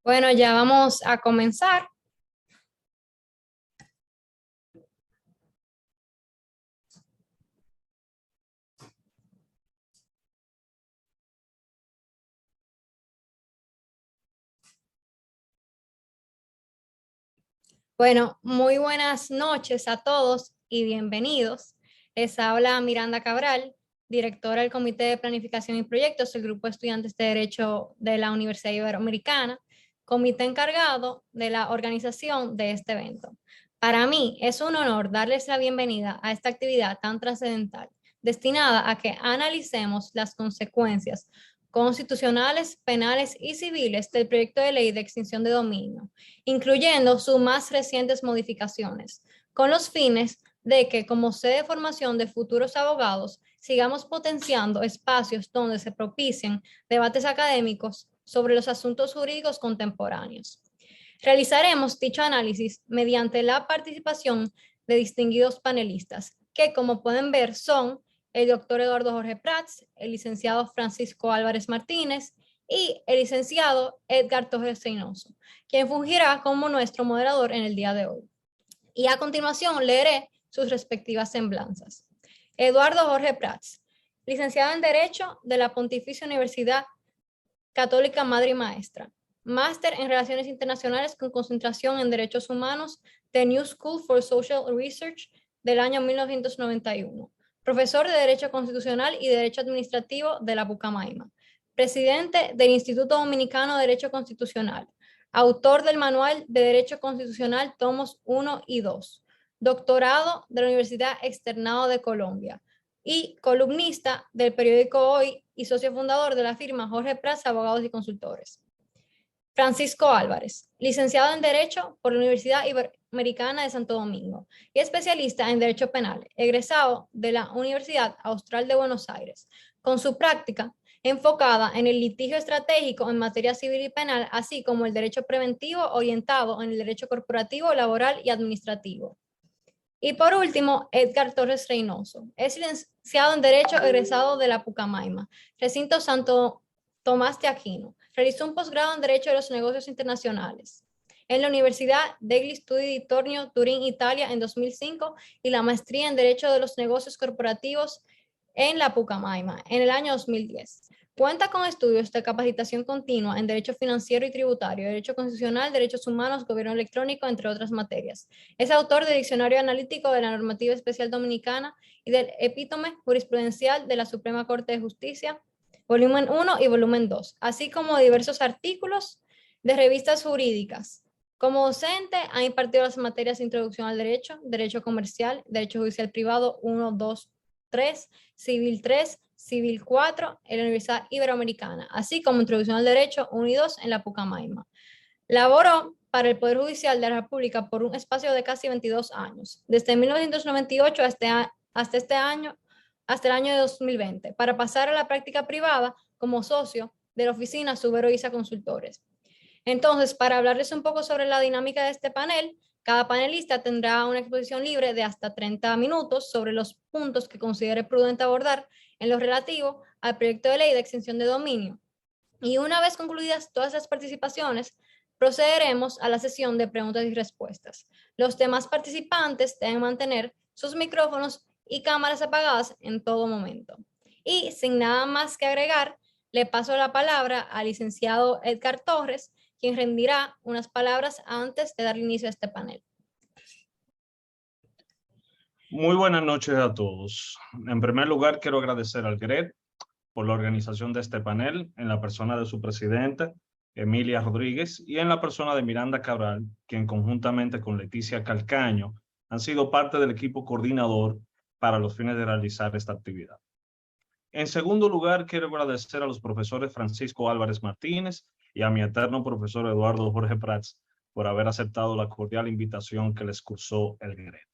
Bueno, ya vamos a comenzar. Bueno, muy buenas noches a todos y bienvenidos. Les habla Miranda Cabral, directora del Comité de Planificación y Proyectos del Grupo de Estudiantes de Derecho de la Universidad Iberoamericana, comité encargado de la organización de este evento. Para mí es un honor darles la bienvenida a esta actividad tan trascendental, destinada a que analicemos las consecuencias constitucionales, penales y civiles del proyecto de ley de extinción de dominio, incluyendo sus más recientes modificaciones, con los fines de que, como sede de formación de futuros abogados, sigamos potenciando espacios donde se propicien debates académicos sobre los asuntos jurídicos contemporáneos. Realizaremos dicho análisis mediante la participación de distinguidos panelistas, que como pueden ver son el doctor Eduardo Jorge Prats, el licenciado Francisco Álvarez Martínez y el licenciado Edgar Torres Reynoso, quien fungirá como nuestro moderador en el día de hoy. Y a continuación leeré sus respectivas semblanzas. Eduardo Jorge Prats, licenciado en Derecho de la Pontificia Universidad Católica Madre y Maestra, máster en Relaciones Internacionales con concentración en Derechos Humanos de New School for Social Research del año 1991, profesor de Derecho Constitucional y Derecho Administrativo de la Pucamaima, presidente del Instituto Dominicano de Derecho Constitucional, autor del Manual de Derecho Constitucional tomos 1 y 2, doctorado de la Universidad Externado de Colombia y columnista del periódico Hoy y socio fundador de la firma Jorge Prats Abogados y Consultores. Francisco Álvarez, licenciado en Derecho por la Universidad Iberoamericana de Santo Domingo y especialista en Derecho Penal, egresado de la Universidad Austral de Buenos Aires, con su práctica enfocada en el litigio estratégico en materia civil y penal, así como el derecho preventivo orientado en el derecho corporativo, laboral y administrativo. Y por último, Edgar Torres Reynoso. Es licenciado en Derecho egresado de la Pucamaima, recinto Santo Tomás de Aquino. Realizó un posgrado en Derecho de los Negocios Internacionales en la Universidad degli Studi di Torino, Turín, Italia, en 2005, y la maestría en Derecho de los Negocios Corporativos en la Pucamaima en el año 2010. Cuenta con estudios de capacitación continua en Derecho Financiero y Tributario, Derecho Constitucional, Derechos Humanos, Gobierno Electrónico, entre otras materias. Es autor del Diccionario Analítico de la Normativa Especial Dominicana y del Epítome Jurisprudencial de la Suprema Corte de Justicia, volumen 1 y volumen 2, así como diversos artículos de revistas jurídicas. Como docente, ha impartido las materias de Introducción al Derecho, Derecho Comercial, Derecho Judicial Privado 1, 2, 3, Civil 3, Civil 4 en la Universidad Iberoamericana, así como Introducción al Derecho 1 y 2 en la Pucamaima. Laboró para el Poder Judicial de la República por un espacio de casi 22 años, desde 1998 hasta el año de 2020, para pasar a la práctica privada como socio de la oficina Subero Isa Consultores. Entonces, para hablarles un poco sobre la dinámica de este panel, cada panelista tendrá una exposición libre de hasta 30 minutos sobre los puntos que considere prudente abordar en lo relativo al proyecto de ley de extinción de dominio. Y una vez concluidas todas las participaciones, procederemos a la sesión de preguntas y respuestas. Los demás participantes deben mantener sus micrófonos y cámaras apagadas en todo momento. Y sin nada más que agregar, le paso la palabra al licenciado Edgar Torres, quien rendirá unas palabras antes de dar inicio a este panel. Muy buenas noches a todos. En primer lugar, quiero agradecer al GRED por la organización de este panel, en la persona de su presidenta, Emilia Rodríguez, y en la persona de Miranda Cabral, quien conjuntamente con Leticia Calcaño han sido parte del equipo coordinador para los fines de realizar esta actividad. En segundo lugar, quiero agradecer a los profesores Francisco Álvarez Martínez y a mi eterno profesor Eduardo Jorge Prats por haber aceptado la cordial invitación que les cursó el GRED.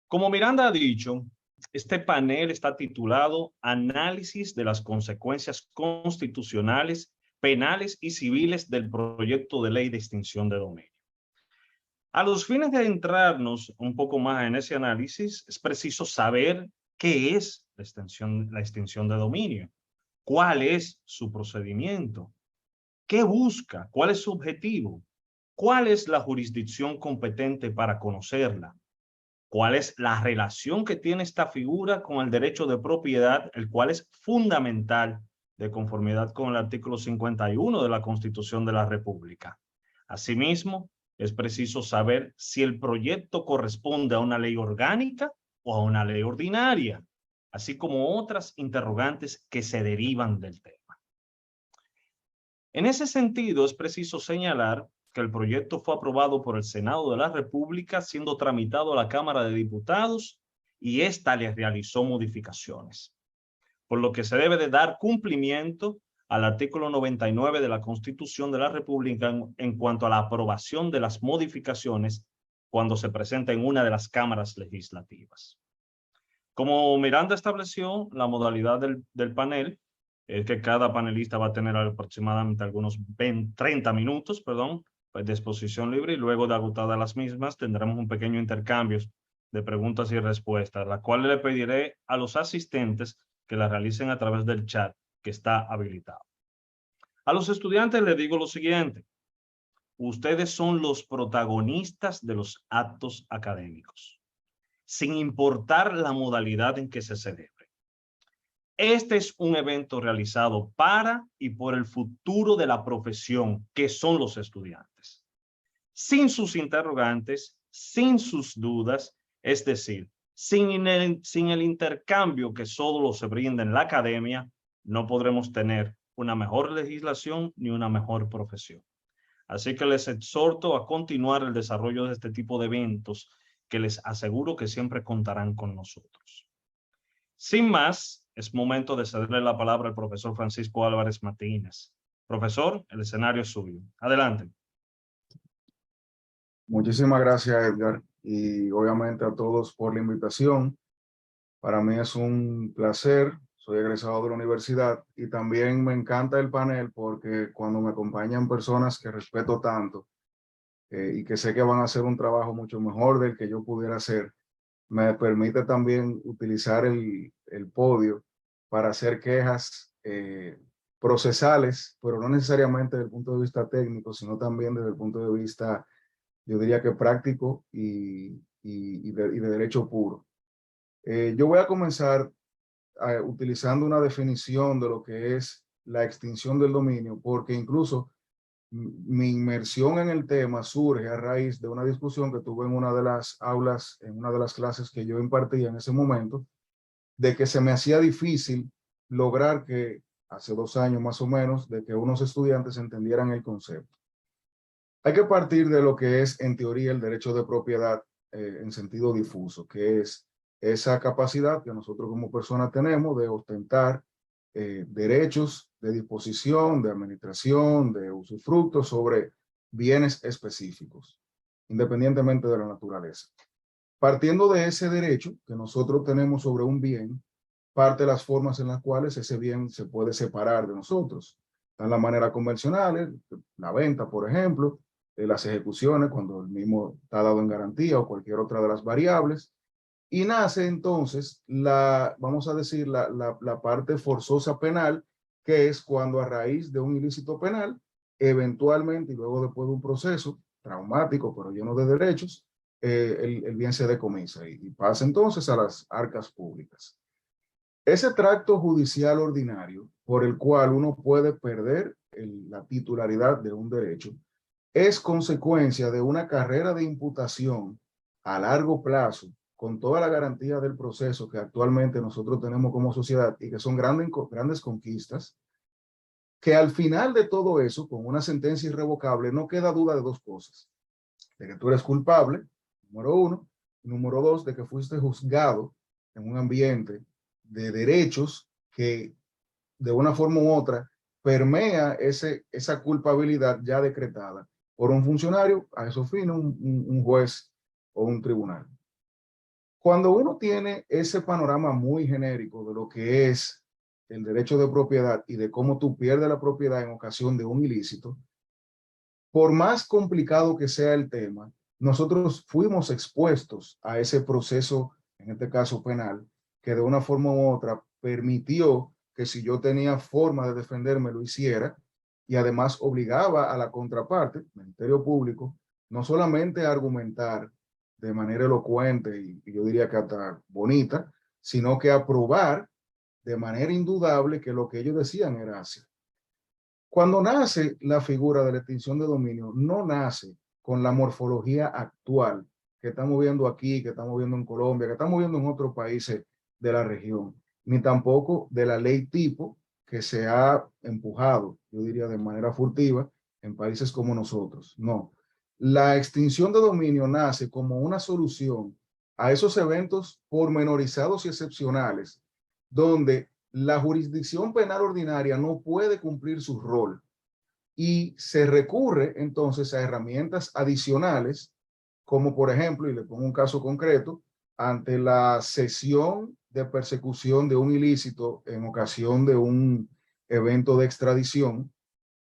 Como Miranda ha dicho, este panel está titulado Análisis de las consecuencias constitucionales, penales y civiles del proyecto de ley de extinción de dominio. A los fines de adentrarnos un poco más en ese análisis, es preciso saber qué es la extinción de dominio, cuál es su procedimiento, ¿Qué busca? ¿Cuál es su objetivo? ¿Cuál es la jurisdicción competente para conocerla? ¿Cuál es la relación que tiene esta figura con el derecho de propiedad, el cual es fundamental de conformidad con el artículo 51 de la Constitución de la República? Asimismo, es preciso saber si el proyecto corresponde a una ley orgánica o a una ley ordinaria, así como otras interrogantes que se derivan del tema. En ese sentido, es preciso señalar que el proyecto fue aprobado por el Senado de la República, siendo tramitado a la Cámara de Diputados y ésta le realizó modificaciones, por lo que se debe de dar cumplimiento al artículo 99 de la Constitución de la República en cuanto a la aprobación de las modificaciones cuando se presenta en una de las cámaras legislativas. Como Miranda estableció, la modalidad del panel es que cada panelista va a tener aproximadamente algunos 30 minutos, pues, de exposición libre, y luego de agotadas las mismas tendremos un pequeño intercambio de preguntas y respuestas, la cual le pediré a los asistentes que la realicen a través del chat que está habilitado. A los estudiantes les digo lo siguiente: ustedes son los protagonistas de los actos académicos, sin importar la modalidad en que se celebre. Este es un evento realizado para y por el futuro de la profesión, que son los estudiantes. Sin sus interrogantes, sin sus dudas, es decir, sin el intercambio que solo se brinda en la academia, no podremos tener una mejor legislación ni una mejor profesión. Así que les exhorto a continuar el desarrollo de este tipo de eventos, que les aseguro que siempre contarán con nosotros. Sin más, es momento de cederle la palabra al profesor Francisco Álvarez Martínez. Profesor, el escenario es suyo. Adelante. Muchísimas gracias, Edgar, y obviamente a todos por la invitación. Para mí es un placer. Soy egresado de la universidad y también me encanta el panel porque cuando me acompañan personas que respeto tanto y que sé que van a hacer un trabajo mucho mejor del que yo pudiera hacer, me permite también utilizar el podio para hacer quejas procesales, pero no necesariamente desde el punto de vista técnico, sino también desde el punto de vista, yo diría que práctico y de derecho puro. Yo voy a comenzar utilizando una definición de lo que es la extinción del dominio, porque incluso mi inmersión en el tema surge a raíz de una discusión que tuve en una de las aulas, en una de las clases que yo impartía en ese momento, de que se me hacía difícil lograr que, hace 2 años más o menos, de que unos estudiantes entendieran el concepto. Hay que partir de lo que es, en teoría, el derecho de propiedad en sentido difuso, que es esa capacidad que nosotros como personas tenemos de ostentar derechos de disposición, de administración, de usufructo sobre bienes específicos, independientemente de la naturaleza. Partiendo de ese derecho que nosotros tenemos sobre un bien, parte de las formas en las cuales ese bien se puede separar de nosotros. Están las maneras convencionales, la venta, por ejemplo, las ejecuciones, cuando el mismo está dado en garantía o cualquier otra de las variables. Y nace entonces vamos a decir, la parte forzosa penal, que es cuando a raíz de un ilícito penal, eventualmente y luego después de un proceso traumático, pero lleno de derechos, el bien se decomisa y pasa entonces a las arcas públicas. Ese tracto judicial ordinario por el cual uno puede perder la titularidad de un derecho es consecuencia de una carrera de imputación a largo plazo, con toda la garantía del proceso que actualmente nosotros tenemos como sociedad y que son grandes conquistas, que al final de todo eso, con una sentencia irrevocable, no queda duda de 2 cosas: de que tú eres culpable, número 1, y número 2, de que fuiste juzgado en un ambiente de derechos que de una forma u otra permea esa culpabilidad ya decretada por un funcionario, a esos fines un juez o un tribunal. Cuando uno tiene ese panorama muy genérico de lo que es el derecho de propiedad y de cómo tú pierdes la propiedad en ocasión de un ilícito, por más complicado que sea el tema, nosotros fuimos expuestos a ese proceso, en este caso penal, que de una forma u otra permitió que si yo tenía forma de defenderme lo hiciera, y además obligaba a la contraparte, el Ministerio Público, no solamente a argumentar de manera elocuente y yo diría que hasta bonita, sino que a probar de manera indudable que lo que ellos decían era así. Cuando nace la figura de la extinción de dominio, no nace con la morfología actual que estamos viendo aquí, que estamos viendo en Colombia, que estamos viendo en otros países de la región, ni tampoco de la ley tipo que se ha empujado, yo diría de manera furtiva, en países como nosotros. No. La extinción de dominio nace como una solución a esos eventos pormenorizados y excepcionales, donde la jurisdicción penal ordinaria no puede cumplir su rol y se recurre entonces a herramientas adicionales, como por ejemplo, y le pongo un caso concreto, ante la cesión de persecución de un ilícito en ocasión de un evento de extradición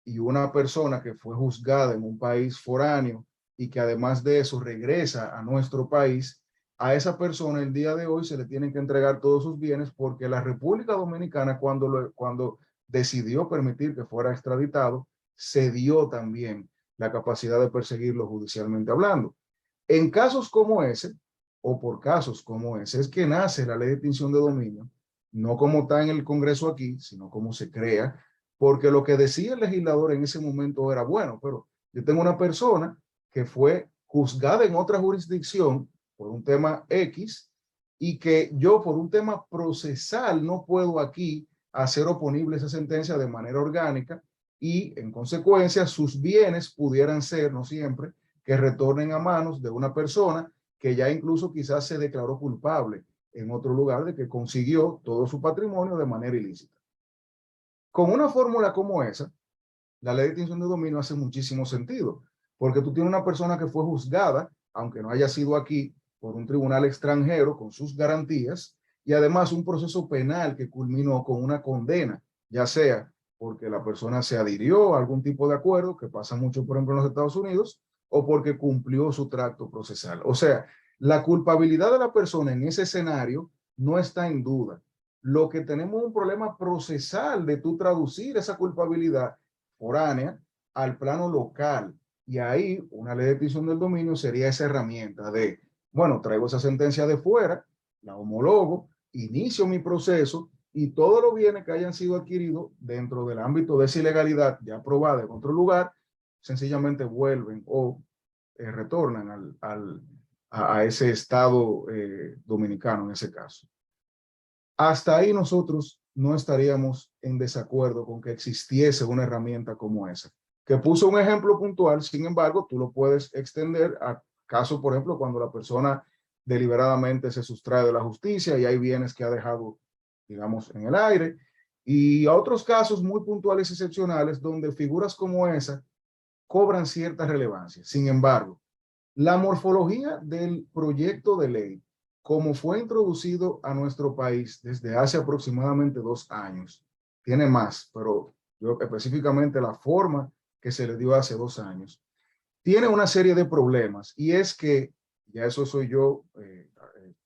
y una persona que fue juzgada en un país foráneo y que además de eso regresa a nuestro país, a esa persona el día de hoy se le tienen que entregar todos sus bienes porque la República Dominicana cuando decidió permitir que fuera extraditado, cedió también la capacidad de perseguirlo judicialmente hablando. En casos como ese, o por casos como ese, es que nace la ley de extinción de dominio, no como está en el Congreso aquí, sino como se crea, porque lo que decía el legislador en ese momento era, bueno, pero yo tengo una persona que fue juzgada en otra jurisdicción por un tema X y que yo por un tema procesal no puedo aquí hacer oponible esa sentencia de manera orgánica y en consecuencia sus bienes pudieran ser, no siempre, que retornen a manos de una persona que ya incluso quizás se declaró culpable en otro lugar de que consiguió todo su patrimonio de manera ilícita. Con una fórmula como esa, la ley de extinción de dominio hace muchísimo sentido, porque tú tienes una persona que fue juzgada, aunque no haya sido aquí, por un tribunal extranjero con sus garantías, y además un proceso penal que culminó con una condena, ya sea porque la persona se adhirió a algún tipo de acuerdo, que pasa mucho, por ejemplo, en los Estados Unidos, o porque cumplió su tracto procesal. O sea, la culpabilidad de la persona en ese escenario no está en duda. Lo que tenemos es un problema procesal de tú traducir esa culpabilidad foránea al plano local. Y ahí una ley de extinción del dominio sería esa herramienta de, bueno, traigo esa sentencia de fuera, la homologo, inicio mi proceso y todos los bienes que hayan sido adquiridos dentro del ámbito de esa ilegalidad ya aprobada en otro lugar, sencillamente vuelven o retornan a ese estado dominicano en ese caso. Hasta ahí nosotros no estaríamos en desacuerdo con que existiese una herramienta como esa, que puso un ejemplo puntual, sin embargo, tú lo puedes extender a casos, por ejemplo, cuando la persona deliberadamente se sustrae de la justicia y hay bienes que ha dejado, digamos, en el aire, y a otros casos muy puntuales y excepcionales donde figuras como esa cobran cierta relevancia. Sin embargo, la morfología del proyecto de ley, como fue introducido a nuestro país desde hace aproximadamente 2 años, tiene más, pero yo específicamente la forma que se le dio hace 2 años, tiene una serie de problemas y es que, ya eso soy yo,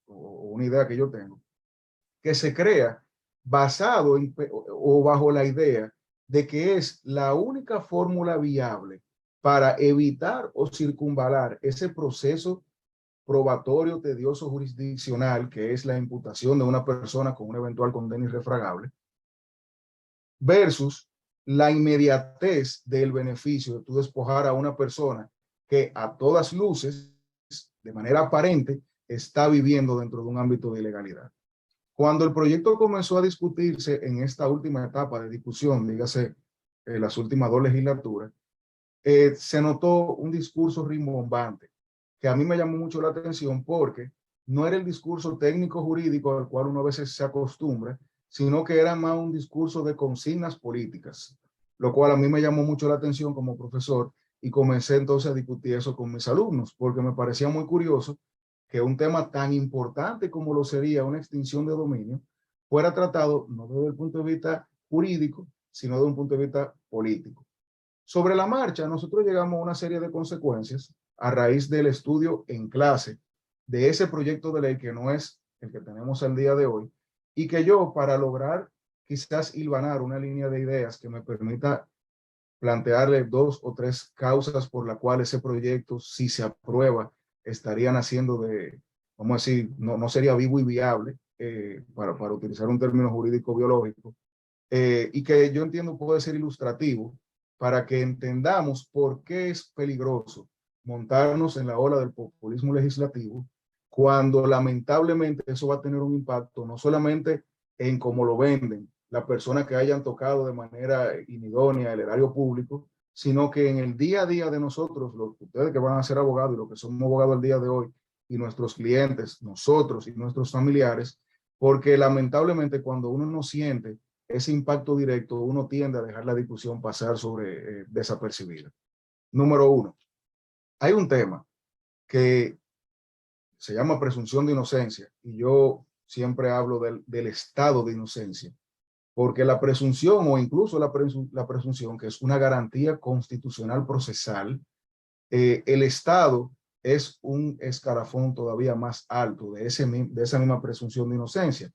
o una idea que yo tengo, que se crea basado o bajo la idea de que es la única fórmula viable para evitar o circunvalar ese proceso probatorio tedioso jurisdiccional que es la imputación de una persona con una eventual condena irrefragable versus la inmediatez del beneficio de tú despojar a una persona que a todas luces, de manera aparente, está viviendo dentro de un ámbito de ilegalidad. Cuando el proyecto comenzó a discutirse en esta última etapa de discusión, dígase las últimas 2 legislaturas, se notó un discurso rimbombante que a mí me llamó mucho la atención porque no era el discurso técnico jurídico al cual uno a veces se acostumbra, sino que era más un discurso de consignas políticas, lo cual a mí me llamó mucho la atención como profesor y comencé entonces a discutir eso con mis alumnos porque me parecía muy curioso que un tema tan importante como lo sería una extinción de dominio fuera tratado no desde el punto de vista jurídico, sino desde un punto de vista político. Sobre la marcha, nosotros llegamos a una serie de consecuencias a raíz del estudio en clase de ese proyecto de ley que no es el que tenemos al día de hoy y que yo, para lograr quizás hilvanar una línea de ideas que me permita plantearle 2 o 3 causas por las cuales ese proyecto, si se aprueba, estarían haciendo de, vamos a decir, no sería vivo y viable, para utilizar un término jurídico biológico, y que yo entiendo puede ser ilustrativo para que entendamos por qué es peligroso montarnos en la ola del populismo legislativo, cuando lamentablemente eso va a tener un impacto no solamente en cómo lo venden las personas que hayan tocado de manera inidónea el erario público, sino que en el día a día de nosotros, ustedes que van a ser abogados y los que somos abogados el día de hoy, y nuestros clientes, nosotros y nuestros familiares, porque lamentablemente cuando uno no siente ese impacto directo, uno tiende a dejar la discusión pasar sobre desapercibida. Número uno, hay un tema que se llama presunción de inocencia, y yo siempre hablo del estado de inocencia, porque la presunción o incluso la presunción, que es una garantía constitucional procesal, el Estado es un escalafón todavía más alto de esa misma presunción de inocencia,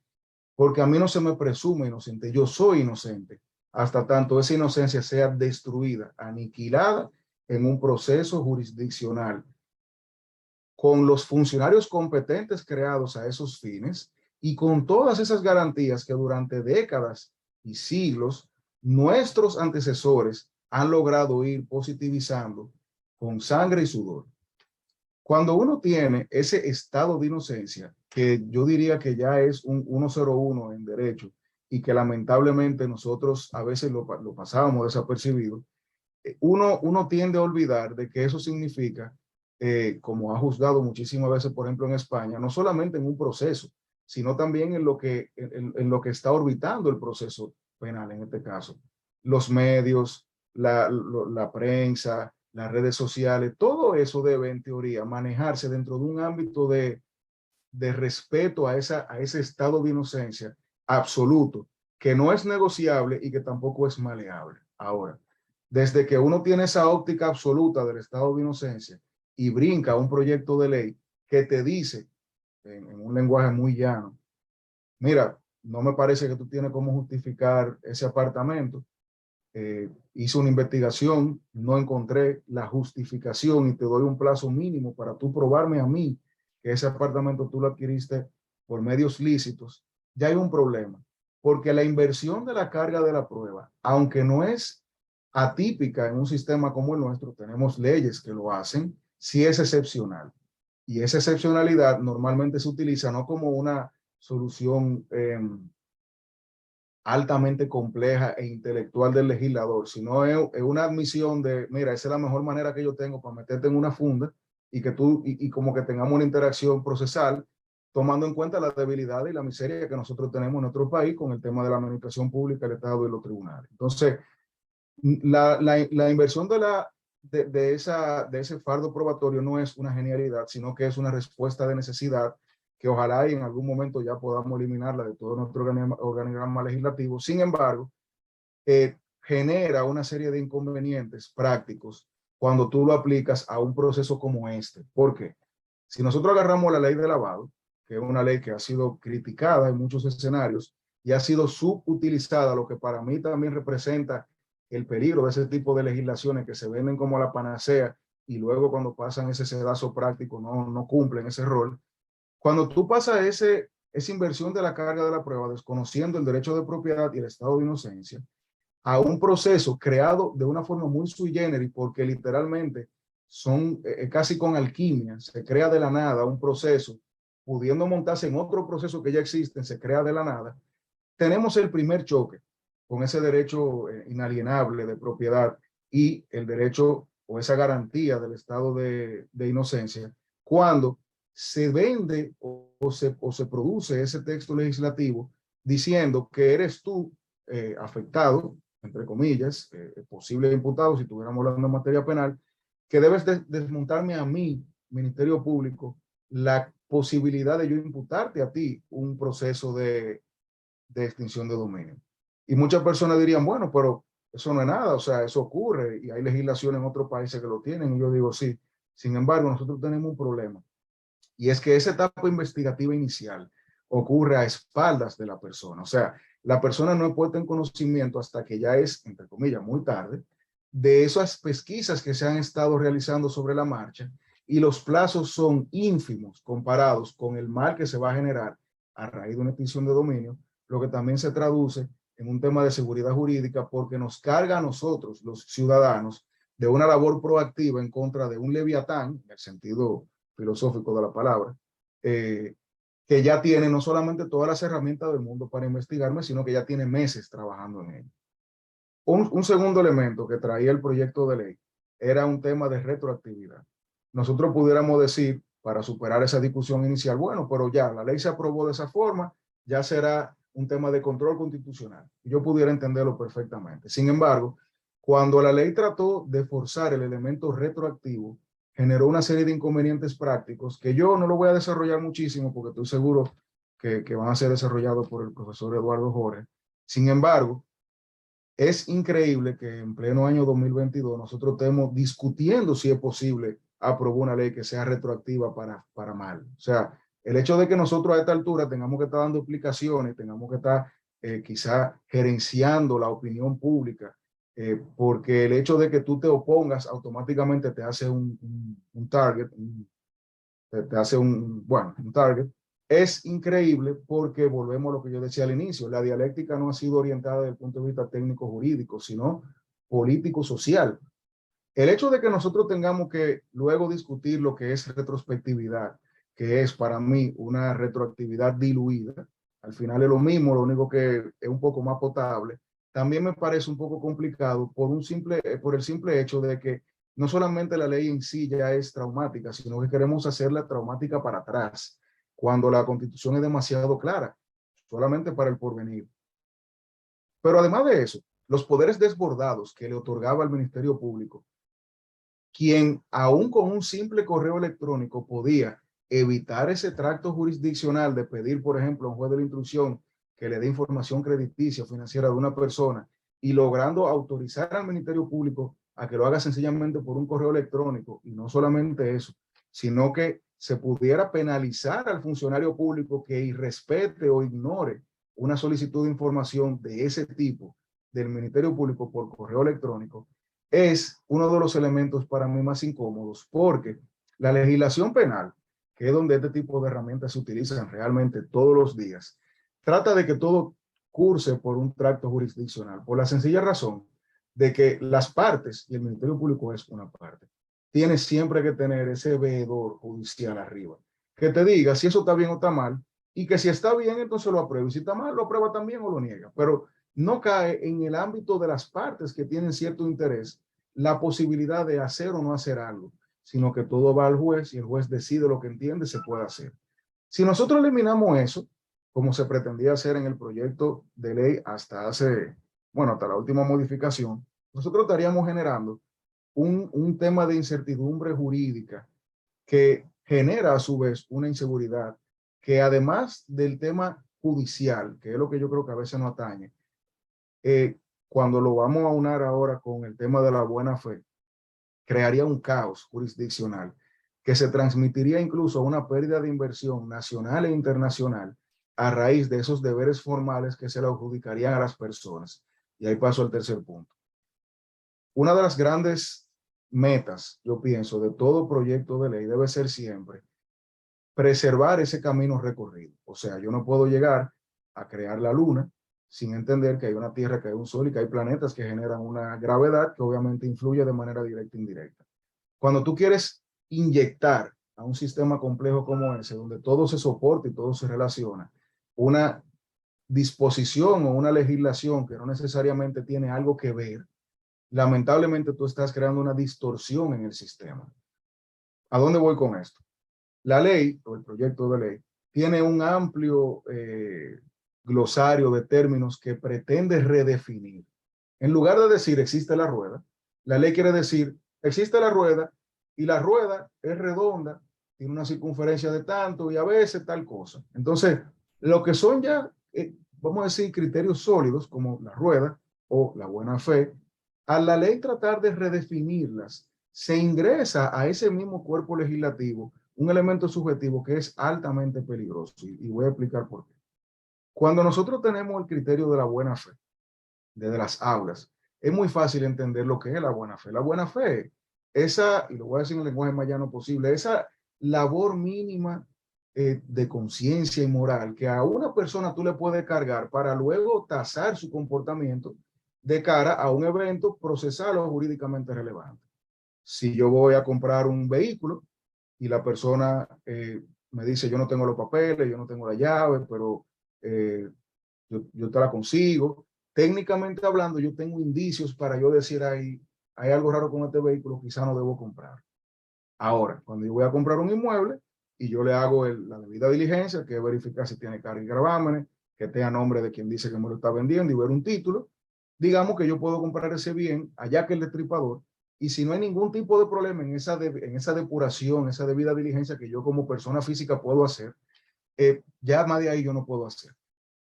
porque a mí no se me presume inocente, yo soy inocente, hasta tanto esa inocencia sea destruida, aniquilada en un proceso jurisdiccional, con los funcionarios competentes creados a esos fines y con todas esas garantías que durante décadas y siglos nuestros antecesores han logrado ir positivizando con sangre y sudor. Cuando uno tiene ese estado de inocencia, que yo diría que ya es un 101 en derecho y que lamentablemente nosotros a veces lo pasábamos desapercibido, uno tiende a olvidar de que eso significa, como ha juzgado muchísimas veces, por ejemplo, en España, no solamente en un proceso, sino también en lo que está orbitando el proceso penal, en este caso. Los medios, la prensa, las redes sociales, todo eso debe, en teoría, manejarse dentro de un ámbito de respeto a ese estado de inocencia absoluto, que no es negociable y que tampoco es maleable. Ahora, desde que uno tiene esa óptica absoluta del estado de inocencia y brinca a un proyecto de ley que te dice, en un lenguaje muy llano, mira, no me parece que tú tienes cómo justificar ese apartamento, hice una investigación, no encontré la justificación y te doy un plazo mínimo para tú probarme a mí que ese apartamento tú lo adquiriste por medios lícitos, ya hay un problema, porque la inversión de la carga de la prueba, aunque no es atípica en un sistema como el nuestro, tenemos leyes que lo hacen, sí es excepcional. Y esa excepcionalidad normalmente se utiliza no como una solución altamente compleja e intelectual del legislador, sino es una admisión de, mira, esa es la mejor manera que yo tengo para meterte en una funda y que tú, y como que tengamos una interacción procesal, tomando en cuenta las debilidades y la miseria que nosotros tenemos en nuestro país con el tema de la administración pública, el Estado y los tribunales. Entonces, la inversión de ese fardo probatorio no es una genialidad, sino que es una respuesta de necesidad que ojalá y en algún momento ya podamos eliminarla de todo nuestro organigrama legislativo. Sin embargo, genera una serie de inconvenientes prácticos cuando tú lo aplicas a un proceso como este. ¿Por qué? Si nosotros agarramos la ley de lavado, que es una ley que ha sido criticada en muchos escenarios y ha sido subutilizada, lo que para mí también representa el peligro de ese tipo de legislaciones que se venden como la panacea y luego cuando pasan ese sedazo práctico no cumplen ese rol. Cuando tú pasas esa inversión de la carga de la prueba, desconociendo el derecho de propiedad y el estado de inocencia, a un proceso creado de una forma muy sui generis, porque literalmente son casi con alquimia, se crea de la nada un proceso, pudiendo montarse en otro proceso que ya existe, se crea de la nada, tenemos el primer choque con ese derecho inalienable de propiedad y el derecho o esa garantía del estado de inocencia, cuando se vende o se produce ese texto legislativo diciendo que eres tú afectado, entre comillas, posible imputado, si estuviéramos hablando de materia penal, que debes desmontarme a mí, Ministerio Público, la posibilidad de yo imputarte a ti un proceso de extinción de dominio. Y muchas personas dirían, bueno, pero eso no es nada, o sea, eso ocurre y hay legislación en otros países que lo tienen. Y yo digo, sí. Sin embargo, nosotros tenemos un problema. Y es que esa etapa investigativa inicial ocurre a espaldas de la persona. O sea, la persona no es puesta en conocimiento hasta que ya es, entre comillas, muy tarde, de esas pesquisas que se han estado realizando sobre la marcha, y los plazos son ínfimos comparados con el mal que se va a generar a raíz de una extinción de dominio, lo que también se traduce en un tema de seguridad jurídica, porque nos carga a nosotros, los ciudadanos, de una labor proactiva en contra de un leviatán, en el sentido filosófico de la palabra, que ya tiene no solamente todas las herramientas del mundo para investigarme, sino que ya tiene meses trabajando en ello. Un segundo elemento que traía el proyecto de ley era un tema de retroactividad. Nosotros pudiéramos decir, para superar esa discusión inicial, bueno, pero ya la ley se aprobó de esa forma, ya será un tema de control constitucional. Yo pudiera entenderlo perfectamente. Sin embargo, cuando la ley trató de forzar el elemento retroactivo, generó una serie de inconvenientes prácticos que yo no lo voy a desarrollar muchísimo porque estoy seguro que van a ser desarrollados por el profesor Eduardo Jorge. Sin embargo, es increíble que en pleno año 2022 nosotros estemos discutiendo si es posible aprobar una ley que sea retroactiva para mal. O sea, el hecho de que nosotros a esta altura tengamos que estar dando explicaciones, tengamos que estar quizá gerenciando la opinión pública, porque el hecho de que tú te opongas automáticamente te hace un target, te hace un target, es increíble porque volvemos a lo que yo decía al inicio, la dialéctica no ha sido orientada desde el punto de vista técnico-jurídico, sino político-social. El hecho de que nosotros tengamos que luego discutir lo que es retrospectividad, que es para mí una retroactividad diluida, al final es lo mismo, lo único que es un poco más potable, también me parece un poco complicado por el simple hecho de que no solamente la ley en sí ya es traumática, sino que queremos hacerla traumática para atrás, cuando la Constitución es demasiado clara, solamente para el porvenir. Pero además de eso, los poderes desbordados que le otorgaba al Ministerio Público, quien aún con un simple correo electrónico podía evitar ese tracto jurisdiccional de pedir, por ejemplo, a un juez de la instrucción que le dé información crediticia o financiera de una persona y logrando autorizar al Ministerio Público a que lo haga sencillamente por un correo electrónico, y no solamente eso, sino que se pudiera penalizar al funcionario público que irrespete o ignore una solicitud de información de ese tipo del Ministerio Público por correo electrónico, es uno de los elementos para mí más incómodos, porque la legislación penal, que es donde este tipo de herramientas se utilizan realmente todos los días, trata de que todo curse por un tracto jurisdiccional, por la sencilla razón de que las partes, y el Ministerio Público es una parte, tiene siempre que tener ese veedor judicial arriba, que te diga si eso está bien o está mal, y que si está bien, entonces lo aprueba, y si está mal, lo aprueba también o lo niega, pero no cae en el ámbito de las partes que tienen cierto interés la posibilidad de hacer o no hacer algo, sino que todo va al juez y el juez decide lo que entiende se puede hacer. Si nosotros eliminamos eso, como se pretendía hacer en el proyecto de ley hasta hasta la última modificación, nosotros estaríamos generando un tema de incertidumbre jurídica que genera a su vez una inseguridad que, además del tema judicial, que es lo que yo creo que a veces nos atañe, cuando lo vamos a unar ahora con el tema de la buena fe, crearía un caos jurisdiccional que se transmitiría incluso a una pérdida de inversión nacional e internacional a raíz de esos deberes formales que se le adjudicarían a las personas. Y ahí paso al tercer punto. Una de las grandes metas, yo pienso, de todo proyecto de ley debe ser siempre preservar ese camino recorrido. O sea, yo no puedo llegar a crear la luna sin entender que hay una Tierra, que hay un Sol y que hay planetas que generan una gravedad que obviamente influye de manera directa e indirecta. Cuando tú quieres inyectar a un sistema complejo como ese, donde todo se soporta y todo se relaciona, una disposición o una legislación que no necesariamente tiene algo que ver, lamentablemente tú estás creando una distorsión en el sistema. ¿A dónde voy con esto? La ley, o el proyecto de ley, tiene un amplio glosario de términos que pretende redefinir. En lugar de decir existe la rueda, la ley quiere decir existe la rueda y la rueda es redonda, tiene una circunferencia de tanto y a veces tal cosa. Entonces, lo que son ya, vamos a decir, criterios sólidos como la rueda o la buena fe, a la ley tratar de redefinirlas, se ingresa a ese mismo cuerpo legislativo un elemento subjetivo que es altamente peligroso, y voy a explicar por qué. Cuando nosotros tenemos el criterio de la buena fe, desde las aulas, es muy fácil entender lo que es la buena fe. La buena fe, esa, y lo voy a decir en el lenguaje más llano posible, esa labor mínima de conciencia y moral que a una persona tú le puedes cargar para luego tasar su comportamiento de cara a un evento procesal o jurídicamente relevante. Si yo voy a comprar un vehículo y la persona me dice, yo no tengo los papeles, yo no tengo la llave, pero yo te la consigo. Técnicamente hablando, yo tengo indicios para yo decir, hay algo raro con este vehículo, quizá no debo comprar. Ahora, cuando yo voy a comprar un inmueble y yo le hago la debida diligencia, que es verificar si tiene carga y gravámenes, que esté a nombre de quien dice que me lo está vendiendo y ver un título, digamos que yo puedo comprar ese bien allá que el destripador, y si no hay ningún tipo de problema en esa depuración, esa debida diligencia que yo como persona física puedo hacer, ya más de ahí yo no puedo hacer.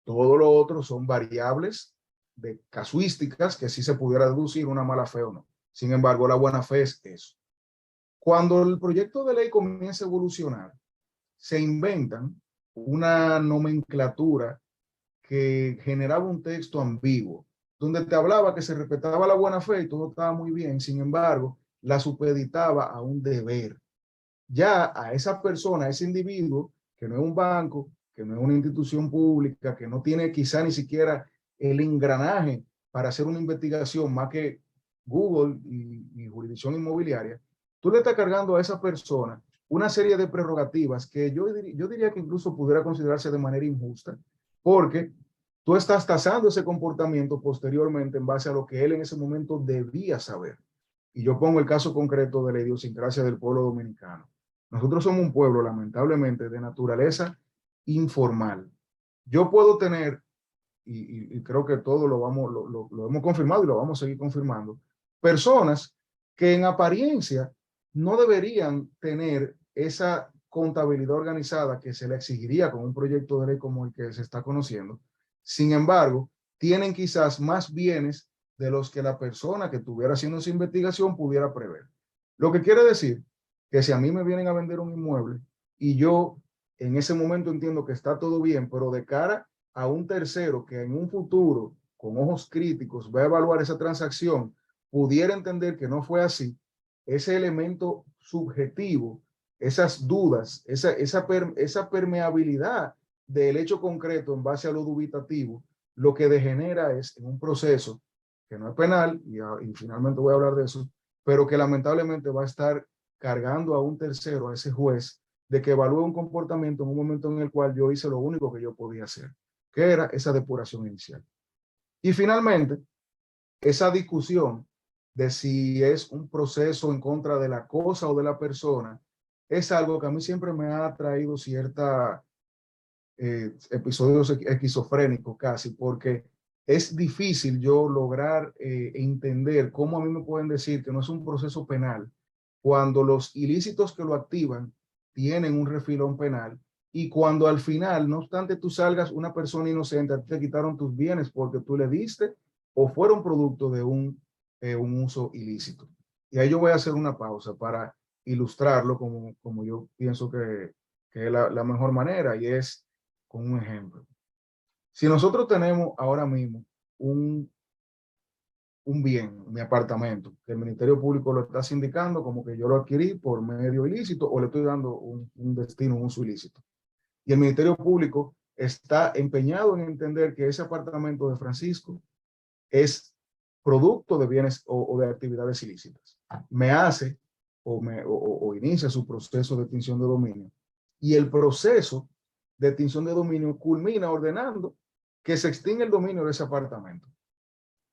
Todo lo otro son variables de casuísticas que sí se pudiera deducir una mala fe o no. Sin embargo, la buena fe es eso. Cuando el proyecto de ley comienza a evolucionar, se inventan una nomenclatura que generaba un texto ambiguo, donde te hablaba que se respetaba la buena fe y todo estaba muy bien, sin embargo, la supeditaba a un deber. Ya a esa persona, a ese individuo, que no es un banco, que no es una institución pública, que no tiene quizá ni siquiera el engranaje para hacer una investigación más que Google y jurisdicción inmobiliaria, tú le estás cargando a esa persona una serie de prerrogativas que yo diría que incluso pudiera considerarse de manera injusta, porque tú estás tasando ese comportamiento posteriormente en base a lo que él en ese momento debía saber. Y yo pongo el caso concreto de la idiosincrasia del pueblo dominicano. Nosotros somos un pueblo, lamentablemente, de naturaleza informal. Yo puedo tener, y creo que todo lo hemos confirmado y lo vamos a seguir confirmando, personas que en apariencia no deberían tener esa contabilidad organizada que se le exigiría con un proyecto de ley como el que se está conociendo. Sin embargo, tienen quizás más bienes de los que la persona que estuviera haciendo esa investigación pudiera prever. Lo que quiere decir que si a mí me vienen a vender un inmueble y yo en ese momento entiendo que está todo bien, pero de cara a un tercero que en un futuro, con ojos críticos, va a evaluar esa transacción, pudiera entender que no fue así, ese elemento subjetivo, esas dudas, esa permeabilidad del hecho concreto en base a lo dubitativo, lo que degenera es en un proceso que no es penal, y finalmente voy a hablar de eso, pero que lamentablemente va a estar cargando a un tercero, a ese juez, de que evalúe un comportamiento en un momento en el cual yo hice lo único que yo podía hacer, que era esa depuración inicial. Y finalmente, esa discusión de si es un proceso en contra de la cosa o de la persona, es algo que a mí siempre me ha traído cierta episodios esquizofrénicos casi, porque es difícil yo lograr entender cómo a mí me pueden decir que no es un proceso penal cuando los ilícitos que lo activan tienen un refilón penal y cuando al final, no obstante tú salgas una persona inocente, te quitaron tus bienes porque tú le diste o fueron producto de un uso ilícito. Y ahí yo voy a hacer una pausa para ilustrarlo como yo pienso que es la mejor manera, y es con un ejemplo. Si nosotros tenemos ahora mismo un bien, mi apartamento, que el Ministerio Público lo está sindicando como que yo lo adquirí por medio ilícito o le estoy dando un destino, un uso ilícito. Y el Ministerio Público está empeñado en entender que ese apartamento de Francisco es producto de bienes o de actividades ilícitas. Me hace o inicia su proceso de extinción de dominio. Y el proceso de extinción de dominio culmina ordenando que se extingue el dominio de ese apartamento.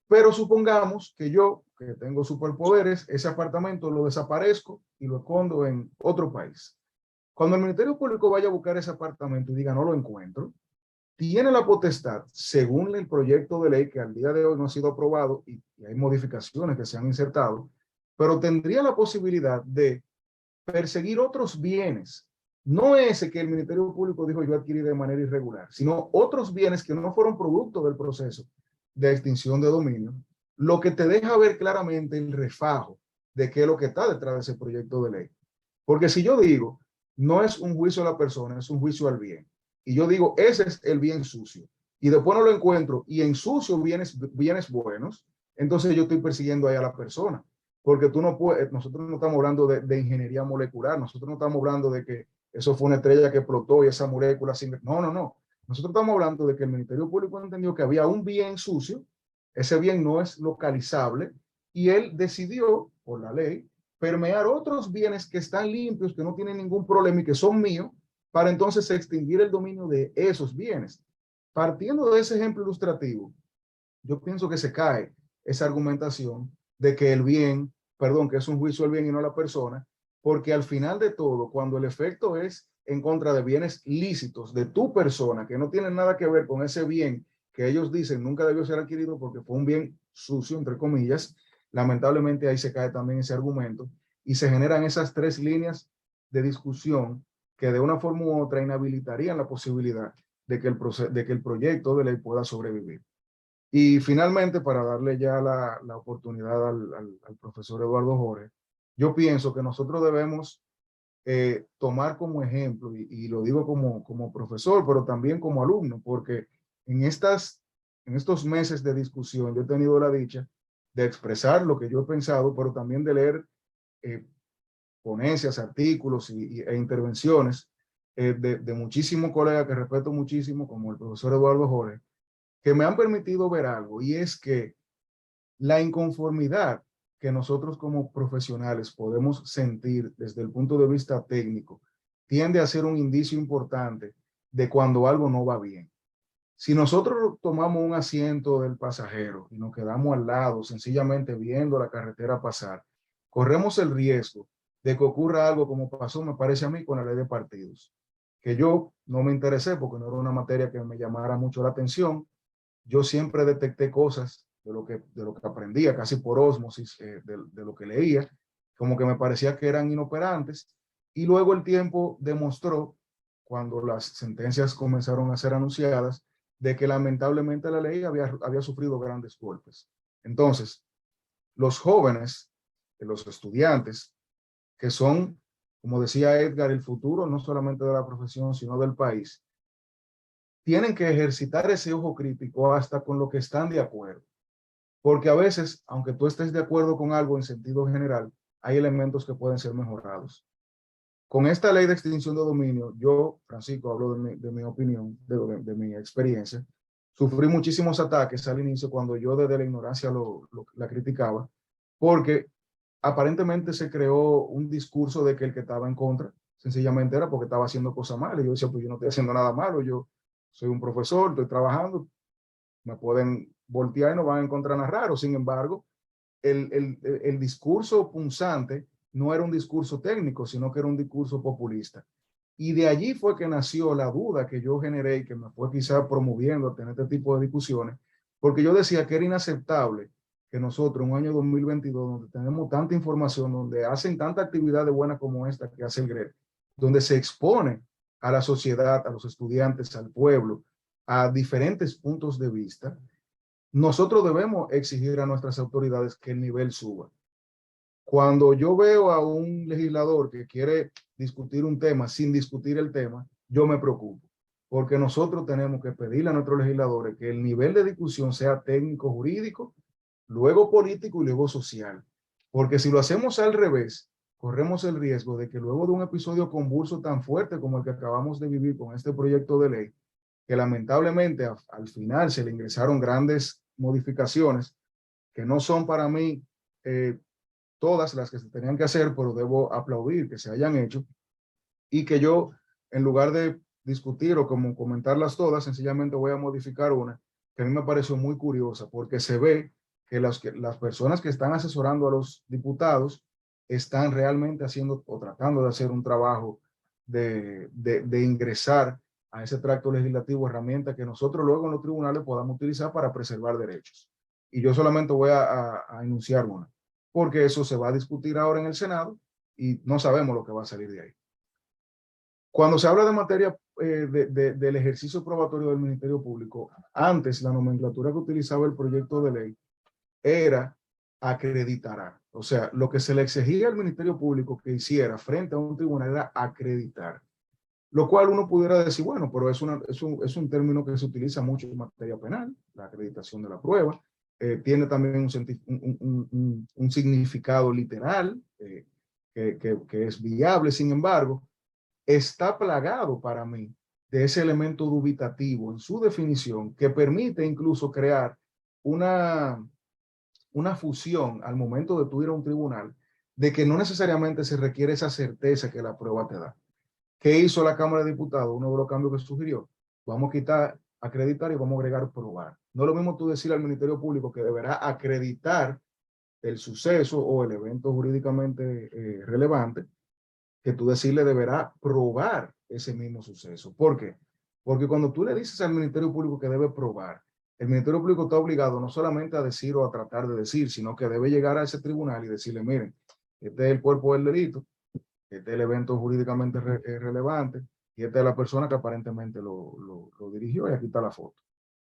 Pero supongamos que yo, que tengo superpoderes, ese apartamento lo desaparezco y lo escondo en otro país. Cuando el Ministerio Público vaya a buscar ese apartamento y diga no lo encuentro, tiene la potestad, según el proyecto de ley que al día de hoy no ha sido aprobado y hay modificaciones que se han insertado, pero tendría la posibilidad de perseguir otros bienes. No ese que el Ministerio Público dijo yo adquirí de manera irregular, sino otros bienes que no fueron producto del proceso de extinción de dominio, lo que te deja ver claramente el refajo de qué es lo que está detrás de ese proyecto de ley. Porque si yo digo, no es un juicio a la persona, es un juicio al bien, y yo digo, ese es el bien sucio, y después no lo encuentro, y ensucio bienes buenos, entonces yo estoy persiguiendo ahí a la persona. Porque tú no puedes, nosotros no estamos hablando de ingeniería molecular, nosotros no estamos hablando de que eso fue una estrella que explotó y esa molécula, no, no, no. Nosotros estamos hablando de que el Ministerio Público entendió que había un bien sucio, ese bien no es localizable, y él decidió, por la ley, permear otros bienes que están limpios, que no tienen ningún problema y que son míos, para entonces extinguir el dominio de esos bienes. Partiendo de ese ejemplo ilustrativo, yo pienso que se cae esa argumentación de que el bien, perdón, que es un juicio del bien y no la persona, porque al final de todo, cuando el efecto es en contra de bienes lícitos de tu persona, que no tienen nada que ver con ese bien que ellos dicen nunca debió ser adquirido porque fue un bien sucio, entre comillas, lamentablemente ahí se cae también ese argumento y se generan esas tres líneas de discusión que de una forma u otra inhabilitarían la posibilidad de que el proyecto de ley pueda sobrevivir. Y finalmente, para darle ya la oportunidad al profesor Eduardo Jorge, yo pienso que nosotros debemos tomar como ejemplo, y lo digo como profesor, pero también como alumno, porque en estos meses de discusión yo he tenido la dicha de expresar lo que yo he pensado, pero también de leer ponencias, artículos e intervenciones de muchísimos colegas que respeto muchísimo, como el profesor Eduardo Jorge, que me han permitido ver algo, y es que la inconformidad que nosotros como profesionales podemos sentir desde el punto de vista técnico tiende a ser un indicio importante de cuando algo no va bien. Si nosotros tomamos un asiento del pasajero y nos quedamos al lado sencillamente viendo la carretera pasar, corremos el riesgo de que ocurra algo como pasó, me parece a mí, con la ley de partidos, que yo no me interesé porque no era una materia que me llamara mucho la atención. Yo siempre detecté cosas de lo que aprendía, casi por ósmosis, de lo que leía, como que me parecía que eran inoperantes, y luego el tiempo demostró, cuando las sentencias comenzaron a ser anunciadas, de que lamentablemente la ley había sufrido grandes golpes. Entonces, los jóvenes, los estudiantes, que son, como decía Edgar, el futuro no solamente de la profesión, sino del país, tienen que ejercitar ese ojo crítico hasta con lo que están de acuerdo. Porque a veces, aunque tú estés de acuerdo con algo en sentido general, hay elementos que pueden ser mejorados. Con esta ley de extinción de dominio, yo, Francisco, hablo de mi opinión, de mi experiencia, sufrí muchísimos ataques al inicio cuando yo desde la ignorancia la criticaba, porque aparentemente se creó un discurso de que el que estaba en contra sencillamente era porque estaba haciendo cosas malas. Y yo decía, pues yo no estoy haciendo nada malo, yo soy un profesor, estoy trabajando, me pueden voltear y no van a encontrar nada raro. Sin embargo, el discurso punzante no era un discurso técnico, sino que era un discurso populista. Y de allí fue que nació la duda que yo generé y que me fue quizá promoviendo a tener este tipo de discusiones, porque yo decía que era inaceptable que nosotros en un año 2022, donde tenemos tanta información, donde hacen tanta actividad de buena como esta que hace el GRED, donde se expone a la sociedad, a los estudiantes, al pueblo, a diferentes puntos de vista, nosotros debemos exigir a nuestras autoridades que el nivel suba. Cuando yo veo a un legislador que quiere discutir un tema sin discutir el tema, yo me preocupo, porque nosotros tenemos que pedirle a nuestros legisladores que el nivel de discusión sea técnico, jurídico, luego político y luego social. Porque si lo hacemos al revés, corremos el riesgo de que luego de un episodio convulso tan fuerte como el que acabamos de vivir con este proyecto de ley, que lamentablemente al final se le ingresaron grandes modificaciones que no son para mí todas las que se tenían que hacer, pero debo aplaudir que se hayan hecho, y que yo, en lugar de discutir o como comentarlas todas, sencillamente voy a modificar una que a mí me pareció muy curiosa, porque se ve que las personas que están asesorando a los diputados están realmente haciendo o tratando de hacer un trabajo de ingresar a ese tracto legislativo herramientas que nosotros luego en los tribunales podamos utilizar para preservar derechos. Y yo solamente voy a enunciar una, porque eso se va a discutir ahora en el Senado y no sabemos lo que va a salir de ahí. Cuando se habla de materia del ejercicio probatorio del Ministerio Público, antes la nomenclatura que utilizaba el proyecto de ley era acreditará. O sea, lo que se le exigía al Ministerio Público que hiciera frente a un tribunal era acreditar. Lo cual uno pudiera decir, bueno, pero es un término que se utiliza mucho en materia penal, la acreditación de la prueba, tiene también un significado literal que es viable. Sin embargo, está plagado para mí de ese elemento dubitativo en su definición que permite incluso crear una fusión al momento de tú ir a un tribunal de que no necesariamente se requiere esa certeza que la prueba te da. ¿Qué hizo la Cámara de Diputados? Uno de los cambios que sugirió. Vamos a quitar acreditar y vamos a agregar probar. No es lo mismo tú decirle al Ministerio Público que deberá acreditar el suceso o el evento jurídicamente relevante, que tú decirle deberá probar ese mismo suceso. ¿Por qué? Porque cuando tú le dices al Ministerio Público que debe probar, el Ministerio Público está obligado no solamente a decir o a tratar de decir, sino que debe llegar a ese tribunal y decirle, miren, este es el cuerpo del delito, este es el evento jurídicamente relevante, y esta es la persona que aparentemente lo dirigió, y aquí está la foto.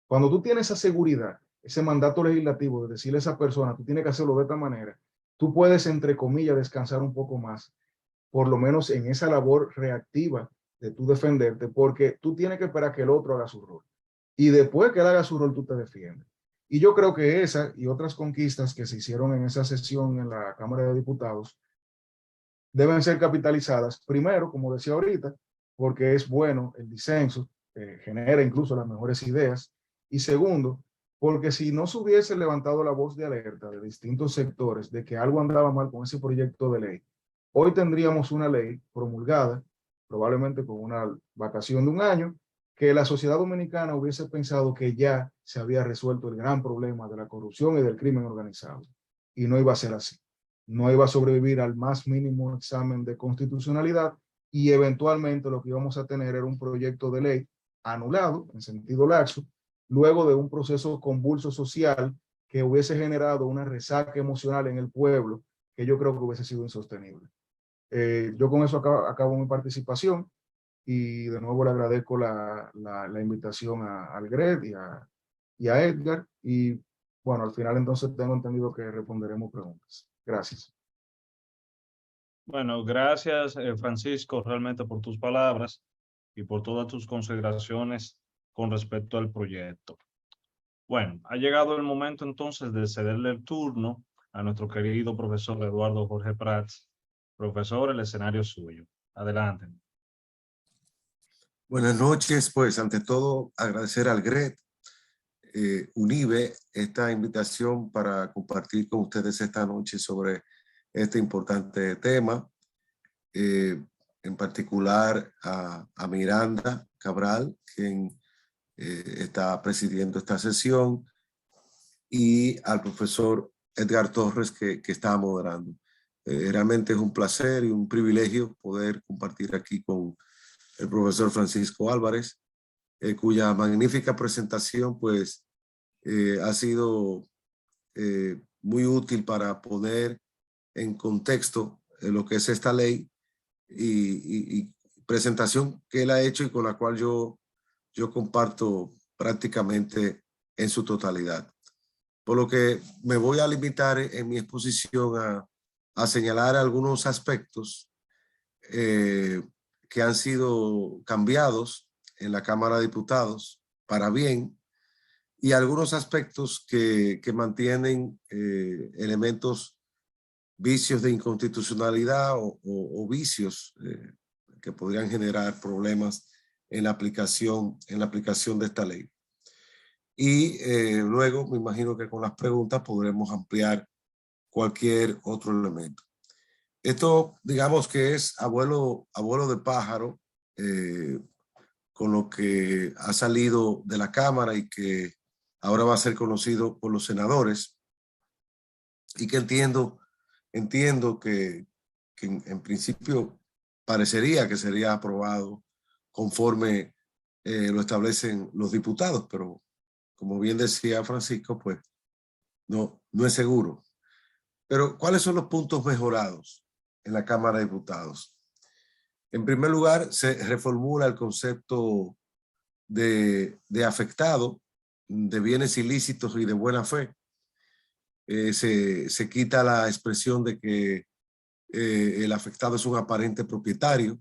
Cuando tú tienes esa seguridad, ese mandato legislativo de decirle a esa persona, tú tienes que hacerlo de esta manera, tú puedes, entre comillas, descansar un poco más, por lo menos en esa labor reactiva de tú defenderte, porque tú tienes que esperar que el otro haga su rol. Y después que él haga su rol, tú te defiendes. Y yo creo que esa y otras conquistas que se hicieron en esa sesión en la Cámara de Diputados deben ser capitalizadas, primero, como decía ahorita, porque es bueno el disenso, genera incluso las mejores ideas, y segundo, porque si no se hubiese levantado la voz de alerta de distintos sectores de que algo andaba mal con ese proyecto de ley, hoy tendríamos una ley promulgada, probablemente con una vacación de un año, que la sociedad dominicana hubiese pensado que ya se había resuelto el gran problema de la corrupción y del crimen organizado. Y no iba a ser así. No iba a sobrevivir al más mínimo examen de constitucionalidad, y eventualmente lo que íbamos a tener era un proyecto de ley anulado en sentido laxo, luego de un proceso convulso social que hubiese generado una resaca emocional en el pueblo que yo creo que hubiese sido insostenible. Yo con eso acabo mi participación, y de nuevo le agradezco la invitación al GRED y a Edgar, y bueno, al final entonces tengo entendido que responderemos preguntas. Gracias. Bueno, gracias Francisco, realmente por tus palabras y por todas tus consideraciones con respecto al proyecto. Bueno, ha llegado el momento entonces de cederle el turno a nuestro querido profesor Eduardo Jorge Prats. Profesor, el escenario es suyo. Adelante. Buenas noches, pues ante todo agradecer al GRED, UNIBE, esta invitación para compartir con ustedes esta noche sobre este importante tema, en particular a Miranda Cabral, quien está presidiendo esta sesión, y al profesor Edgar Torres, que está moderando. Realmente es un placer y un privilegio poder compartir aquí con el profesor Francisco Álvarez, cuya magnífica presentación pues ha sido muy útil para poner en contexto lo que es esta ley, y presentación que él ha hecho y con la cual yo comparto prácticamente en su totalidad. Por lo que me voy a limitar en mi exposición a señalar algunos aspectos que han sido cambiados en la Cámara de Diputados para bien, y algunos aspectos que mantienen elementos, vicios de inconstitucionalidad o vicios que podrían generar problemas en la aplicación de esta ley. Y luego me imagino que con las preguntas podremos ampliar cualquier otro elemento. Esto, digamos que es abuelo de pájaro, con lo que ha salido de la Cámara y que ahora va a ser conocido por los senadores, y que entiendo que en principio parecería que sería aprobado conforme lo establecen los diputados, pero como bien decía Francisco, pues no es seguro. Pero ¿cuáles son los puntos mejorados en la Cámara de Diputados? En primer lugar, se reformula el concepto de afectado, de bienes ilícitos y de buena fe. Se quita la expresión de que el afectado es un aparente propietario,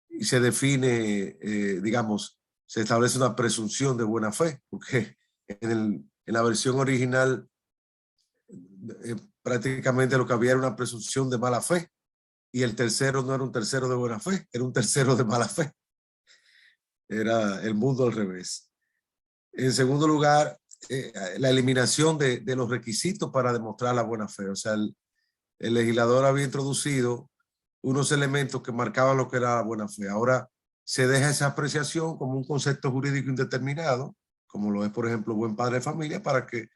y se define, digamos, se establece una presunción de buena fe, porque en la versión original prácticamente lo que había era una presunción de mala fe, y el tercero no era un tercero de buena fe, era un tercero de mala fe. Era el mundo al revés. En segundo lugar, la eliminación de los requisitos para demostrar la buena fe. O sea, el legislador había introducido unos elementos que marcaban lo que era la buena fe. Ahora se deja esa apreciación como un concepto jurídico indeterminado, como lo es, por ejemplo, buen padre de familia, para que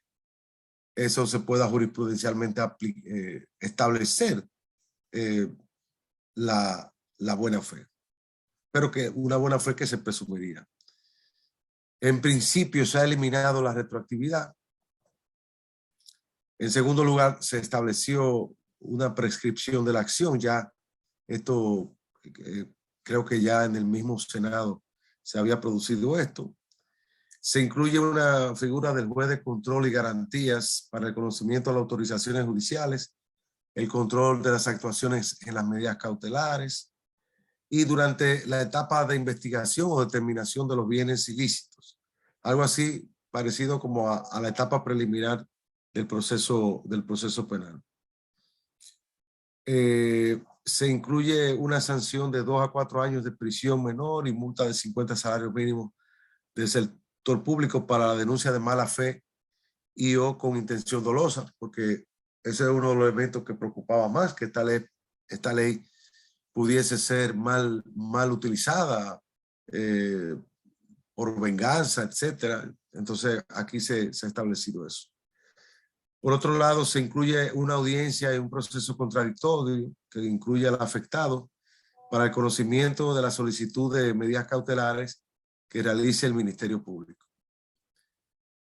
eso se pueda jurisprudencialmente establecer la buena fe, pero que una buena fe que se presumiría. En principio se ha eliminado la retroactividad. En segundo lugar, se estableció una prescripción de la acción. Ya esto, creo que ya en el mismo Senado se había producido esto. Se incluye una figura del juez de control y garantías para el conocimiento de las autorizaciones judiciales, el control de las actuaciones en las medidas cautelares y durante la etapa de investigación o determinación de los bienes ilícitos. Algo así parecido como a la etapa preliminar del proceso penal. Se incluye una sanción de 2 a 4 años de prisión menor y multa de 50 salarios mínimos del sector público para la denuncia de mala fe y o con intención dolosa, porque ese es uno de los elementos que preocupaba más, que esta ley pudiese ser mal utilizada por venganza, etcétera. Entonces aquí se ha establecido eso. Por otro lado, se incluye una audiencia y un proceso contradictorio que incluye al afectado para el conocimiento de la solicitud de medidas cautelares que realice el Ministerio Público.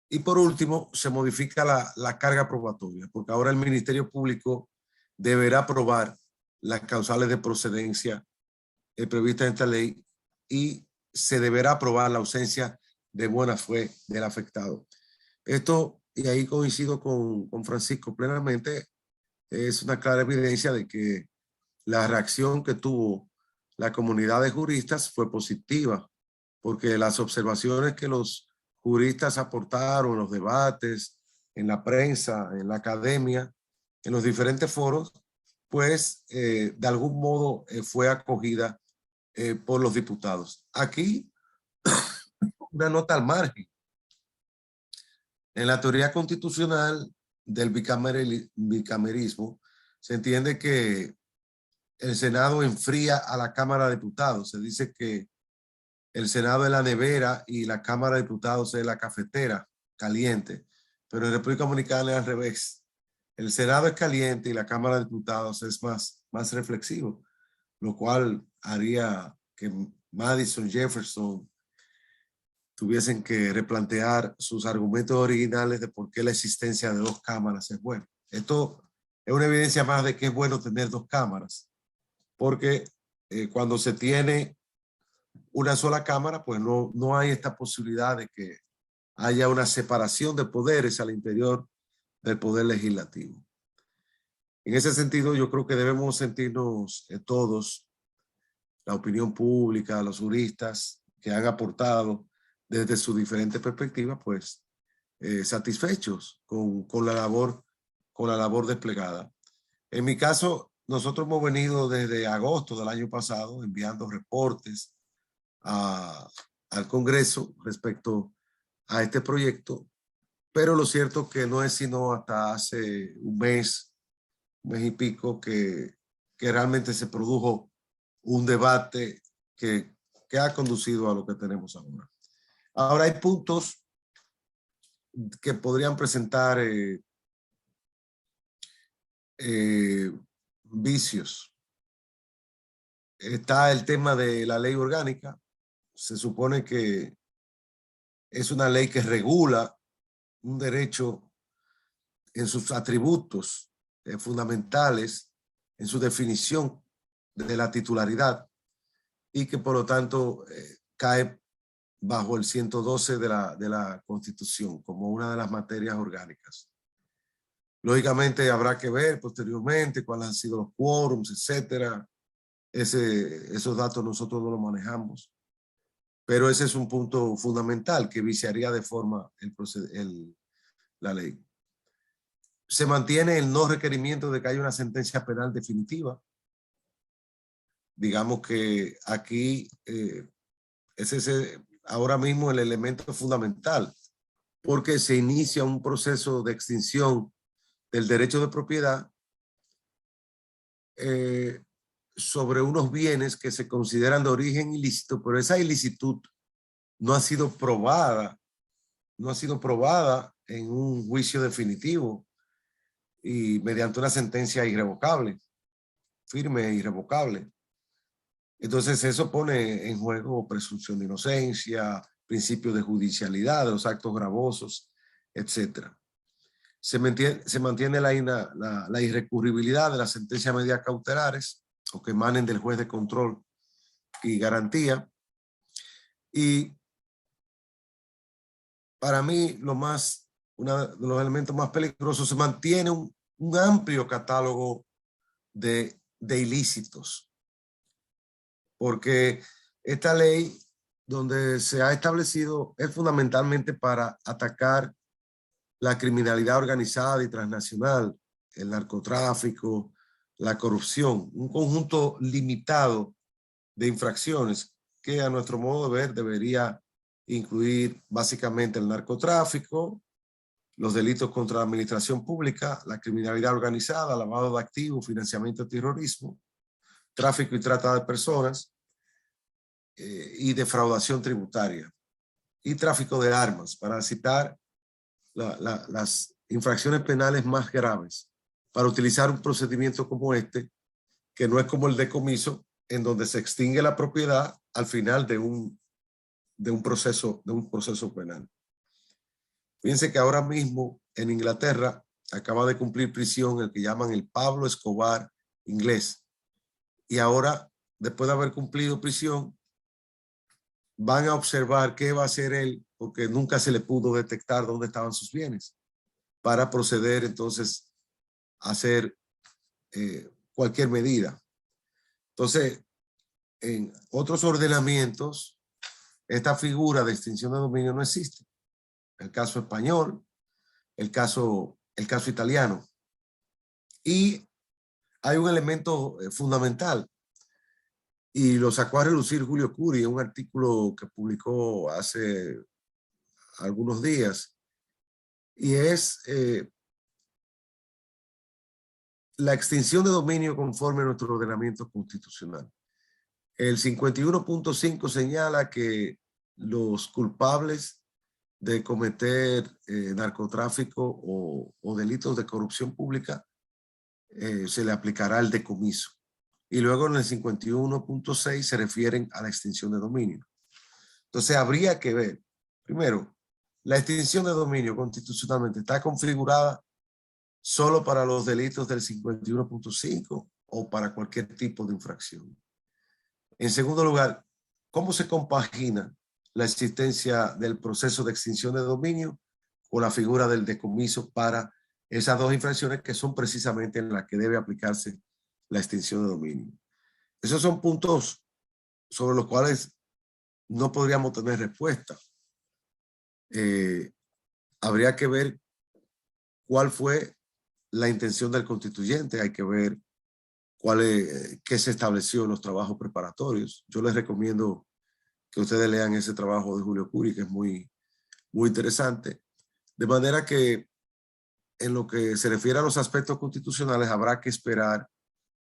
Y por último, se modifica la carga probatoria, porque ahora el Ministerio Público deberá probar las causales de procedencia previstas en esta ley y se deberá probar la ausencia de buena fe del afectado. Esto, y ahí coincido con Francisco plenamente, es una clara evidencia de que la reacción que tuvo la comunidad de juristas fue positiva, porque las observaciones que los juristas aportaron en los debates, en la prensa, en la academia, en los diferentes foros, pues de algún modo fue acogida por los diputados. Aquí, una nota al margen. En la teoría constitucional del bicamerismo, se entiende que el Senado enfría a la Cámara de Diputados. Se dice que el Senado es la nevera y la Cámara de Diputados es la cafetera caliente, pero en República Dominicana es al revés. El Senado es caliente y la Cámara de Diputados es más reflexivo, lo cual haría que Madison, Jefferson tuviesen que replantear sus argumentos originales de por qué la existencia de 2 cámaras es buena. Esto es una evidencia más de que es bueno tener 2 cámaras, porque cuando se tiene una sola cámara, pues no hay esta posibilidad de que haya una separación de poderes al interior del poder legislativo. En ese sentido, yo creo que debemos sentirnos todos, la opinión pública, los juristas que han aportado desde sus diferentes perspectivas, pues satisfechos con la labor desplegada. En mi caso, nosotros hemos venido desde agosto del año pasado enviando reportes al Congreso respecto a este proyecto, pero lo cierto que no es sino hasta hace un mes y pico que realmente se produjo un debate que ha conducido a lo que tenemos ahora. Ahora hay puntos que podrían presentar vicios. Está el tema de la ley orgánica. Se supone que es una ley que regula un derecho en sus atributos fundamentales, en su definición de la titularidad, y que por lo tanto cae bajo el 112 de la Constitución como una de las materias orgánicas. Lógicamente habrá que ver posteriormente cuáles han sido los quórums, etcétera. Esos datos nosotros no los manejamos, pero ese es un punto fundamental que viciaría de forma la ley. Se mantiene el no requerimiento de que haya una sentencia penal definitiva. Digamos que aquí ese es ahora mismo el elemento fundamental, porque se inicia un proceso de extinción del derecho de propiedad sobre unos bienes que se consideran de origen ilícito, pero esa ilicitud no ha sido probada en un juicio definitivo y mediante una sentencia irrevocable, firme e irrevocable. Entonces eso pone en juego presunción de inocencia, principios de judicialidad, de los actos gravosos, etc. Se mantiene la irrecurribilidad de las sentencias medidas cautelares o que emanen del juez de control y garantía. Y para mí uno de los elementos más peligrosos, se mantiene un amplio catálogo de ilícitos. Porque esta ley donde se ha establecido es fundamentalmente para atacar la criminalidad organizada y transnacional, el narcotráfico, la corrupción, un conjunto limitado de infracciones que a nuestro modo de ver debería incluir básicamente el narcotráfico, los delitos contra la administración pública, la criminalidad organizada, lavado de activos, financiamiento de terrorismo, tráfico y trata de personas y defraudación tributaria y tráfico de armas, para citar las infracciones penales más graves, para utilizar un procedimiento como este, que no es como el decomiso, en donde se extingue la propiedad al final de un proceso penal. Fíjense que ahora mismo en Inglaterra acaba de cumplir prisión el que llaman el Pablo Escobar inglés. Y ahora, después de haber cumplido prisión, van a observar qué va a hacer él, porque nunca se le pudo detectar dónde estaban sus bienes, para proceder entonces a hacer cualquier medida. Entonces, en otros ordenamientos, esta figura de extinción de dominio no existe. El caso español, el caso italiano. Y hay un elemento fundamental, y lo sacó a relucir Julio Curi en un artículo que publicó hace algunos días, y es la extinción de dominio conforme a nuestro ordenamiento constitucional. El 51.5 señala que los culpables de cometer narcotráfico o delitos de corrupción pública se le aplicará el decomiso. Y luego en el 51.6 se refieren a la extinción de dominio. Entonces habría que ver, primero, la extinción de dominio constitucionalmente está configurada solo para los delitos del 51.5 o para cualquier tipo de infracción. En segundo lugar, ¿cómo se compagina la existencia del proceso de extinción de dominio con la figura del decomiso para esas dos infracciones que son precisamente en las que debe aplicarse la extinción de dominio? Esos son puntos sobre los cuales no podríamos tener respuesta. Habría que ver cuál fue la intención del constituyente, hay que ver qué se estableció en los trabajos preparatorios. Yo les recomiendo que ustedes lean ese trabajo de Julio Curi, que es muy, muy interesante. De manera que en lo que se refiere a los aspectos constitucionales, habrá que esperar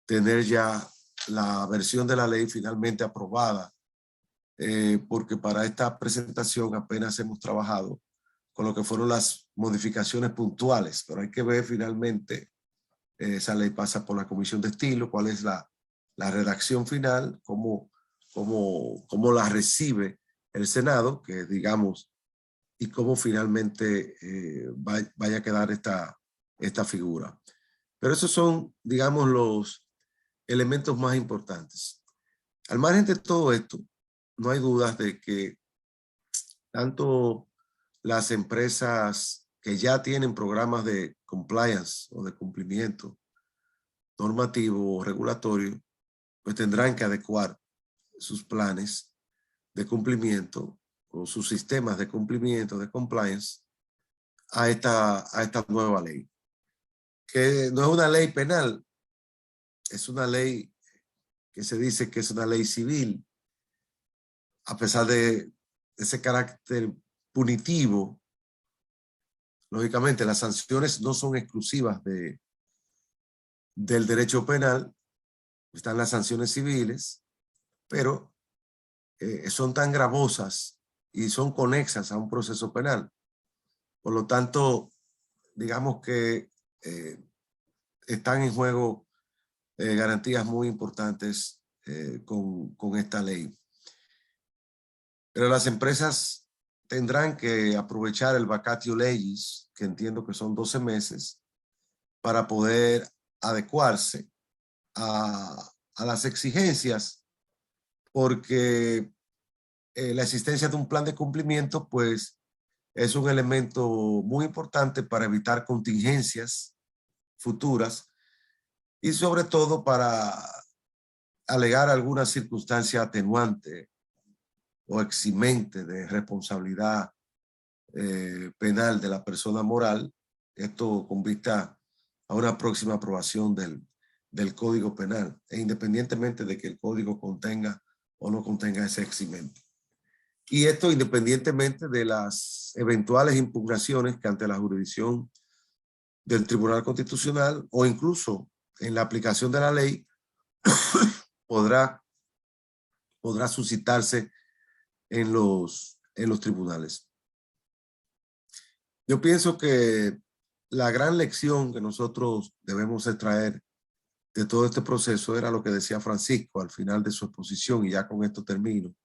tener ya la versión de la ley finalmente aprobada, porque para esta presentación apenas hemos trabajado con lo que fueron las modificaciones puntuales, pero hay que ver finalmente, esa ley pasa por la comisión de estilo, cuál es la redacción final, cómo la recibe el Senado, que digamos, y cómo finalmente vaya a quedar esta figura. Pero esos son, digamos, los elementos más importantes. Al margen de todo esto, no hay dudas de que tanto las empresas que ya tienen programas de compliance o de cumplimiento normativo o regulatorio, pues tendrán que adecuar sus planes de cumplimiento o sus sistemas de cumplimiento, de compliance, a esta nueva ley. que no es una ley penal, es una ley que se dice que es una ley civil, a pesar de ese carácter punitivo. Lógicamente, las sanciones no son exclusivas del derecho penal, están las sanciones civiles, pero son tan gravosas y son conexas a un proceso penal. Por lo tanto, digamos que están en juego garantías muy importantes con esta ley. Pero las empresas tendrán que aprovechar el vacatio legis, que entiendo que son 12 meses, para poder adecuarse a las exigencias, porque la existencia de un plan de cumplimiento, pues, es un elemento muy importante para evitar contingencias futuras y sobre todo para alegar alguna circunstancia atenuante o eximente de responsabilidad penal de la persona moral, esto con vista a una próxima aprobación del Código Penal, e independientemente de que el Código contenga o no contenga ese eximente. Y esto independientemente de las eventuales impugnaciones que ante la jurisdicción del Tribunal Constitucional o incluso en la aplicación de la ley podrá suscitarse en los tribunales. Yo pienso que la gran lección que nosotros debemos extraer de todo este proceso era lo que decía Francisco al final de su exposición, y ya con esto termino,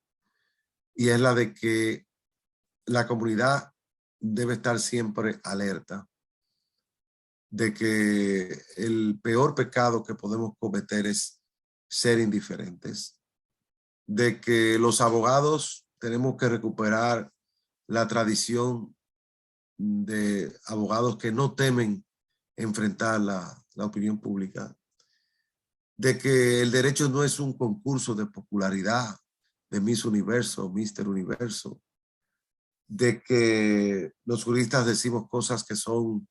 y es la de que la comunidad debe estar siempre alerta de que el peor pecado que podemos cometer es ser indiferentes, de que los abogados tenemos que recuperar la tradición de abogados que no temen enfrentar la opinión pública, de que el derecho no es un concurso de popularidad de Miss Universo, Mister Universo, de que los juristas decimos cosas que son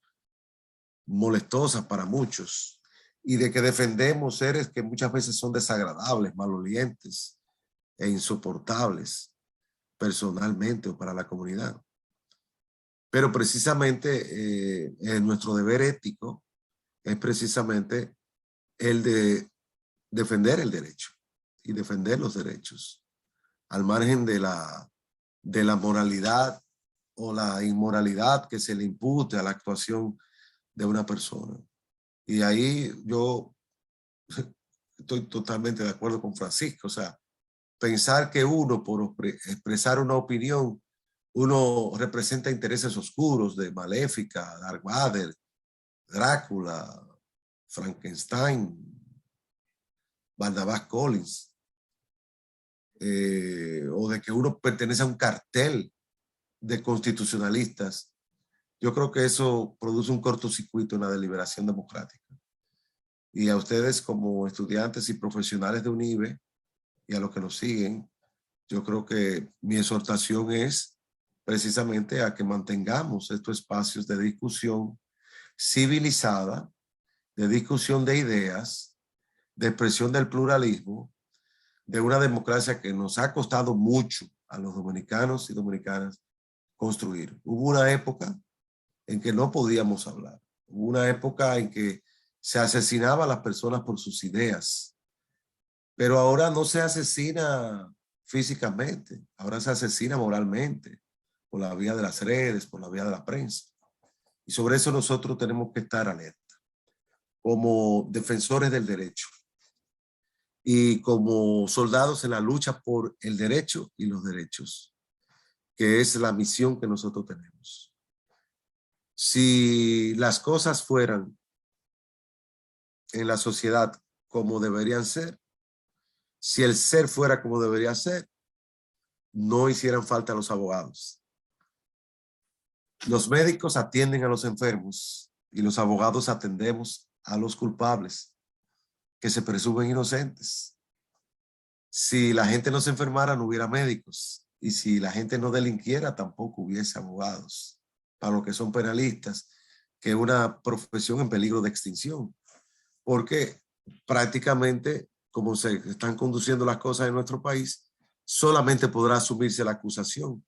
molestosas para muchos y de que defendemos seres que muchas veces son desagradables, malolientes e insoportables personalmente o para la comunidad. Pero precisamente nuestro deber ético es precisamente el de defender el derecho y defender los derechos al margen de la moralidad o la inmoralidad que se le impute a la actuación de una persona. Y ahí yo estoy totalmente de acuerdo con Francisco. O sea, pensar que uno por expresar una opinión, uno representa intereses oscuros de Maléfica, Darth Vader, Drácula, Frankenstein, Barnabas Collins, o de que uno pertenece a un cartel de constitucionalistas, yo creo que eso produce un cortocircuito en la deliberación democrática. Y a ustedes como estudiantes y profesionales de UNIBE y a los que nos siguen, yo creo que mi exhortación es precisamente a que mantengamos estos espacios de discusión civilizada, de discusión de ideas, de expresión del pluralismo, de una democracia que nos ha costado mucho a los dominicanos y dominicanas construir. Hubo una época en que no podíamos hablar. Hubo una época en que se asesinaba a las personas por sus ideas. Pero ahora no se asesina físicamente, ahora se asesina moralmente, por la vía de las redes, por la vía de la prensa. Y sobre eso nosotros tenemos que estar alerta, como defensores del derecho y como soldados en la lucha por el derecho y los derechos, que es la misión que nosotros tenemos. Si las cosas fueran en la sociedad como deberían ser, si el ser fuera como debería ser, no hicieran falta los abogados. Los médicos atienden a los enfermos y los abogados atendemos a los culpables que se presumen inocentes. Si la gente no se enfermara, no hubiera médicos. Y si la gente no delinquiera, tampoco hubiese abogados. Para los que son penalistas, que es una profesión en peligro de extinción, porque prácticamente, como se están conduciendo las cosas en nuestro país, solamente podrá asumirse la acusación,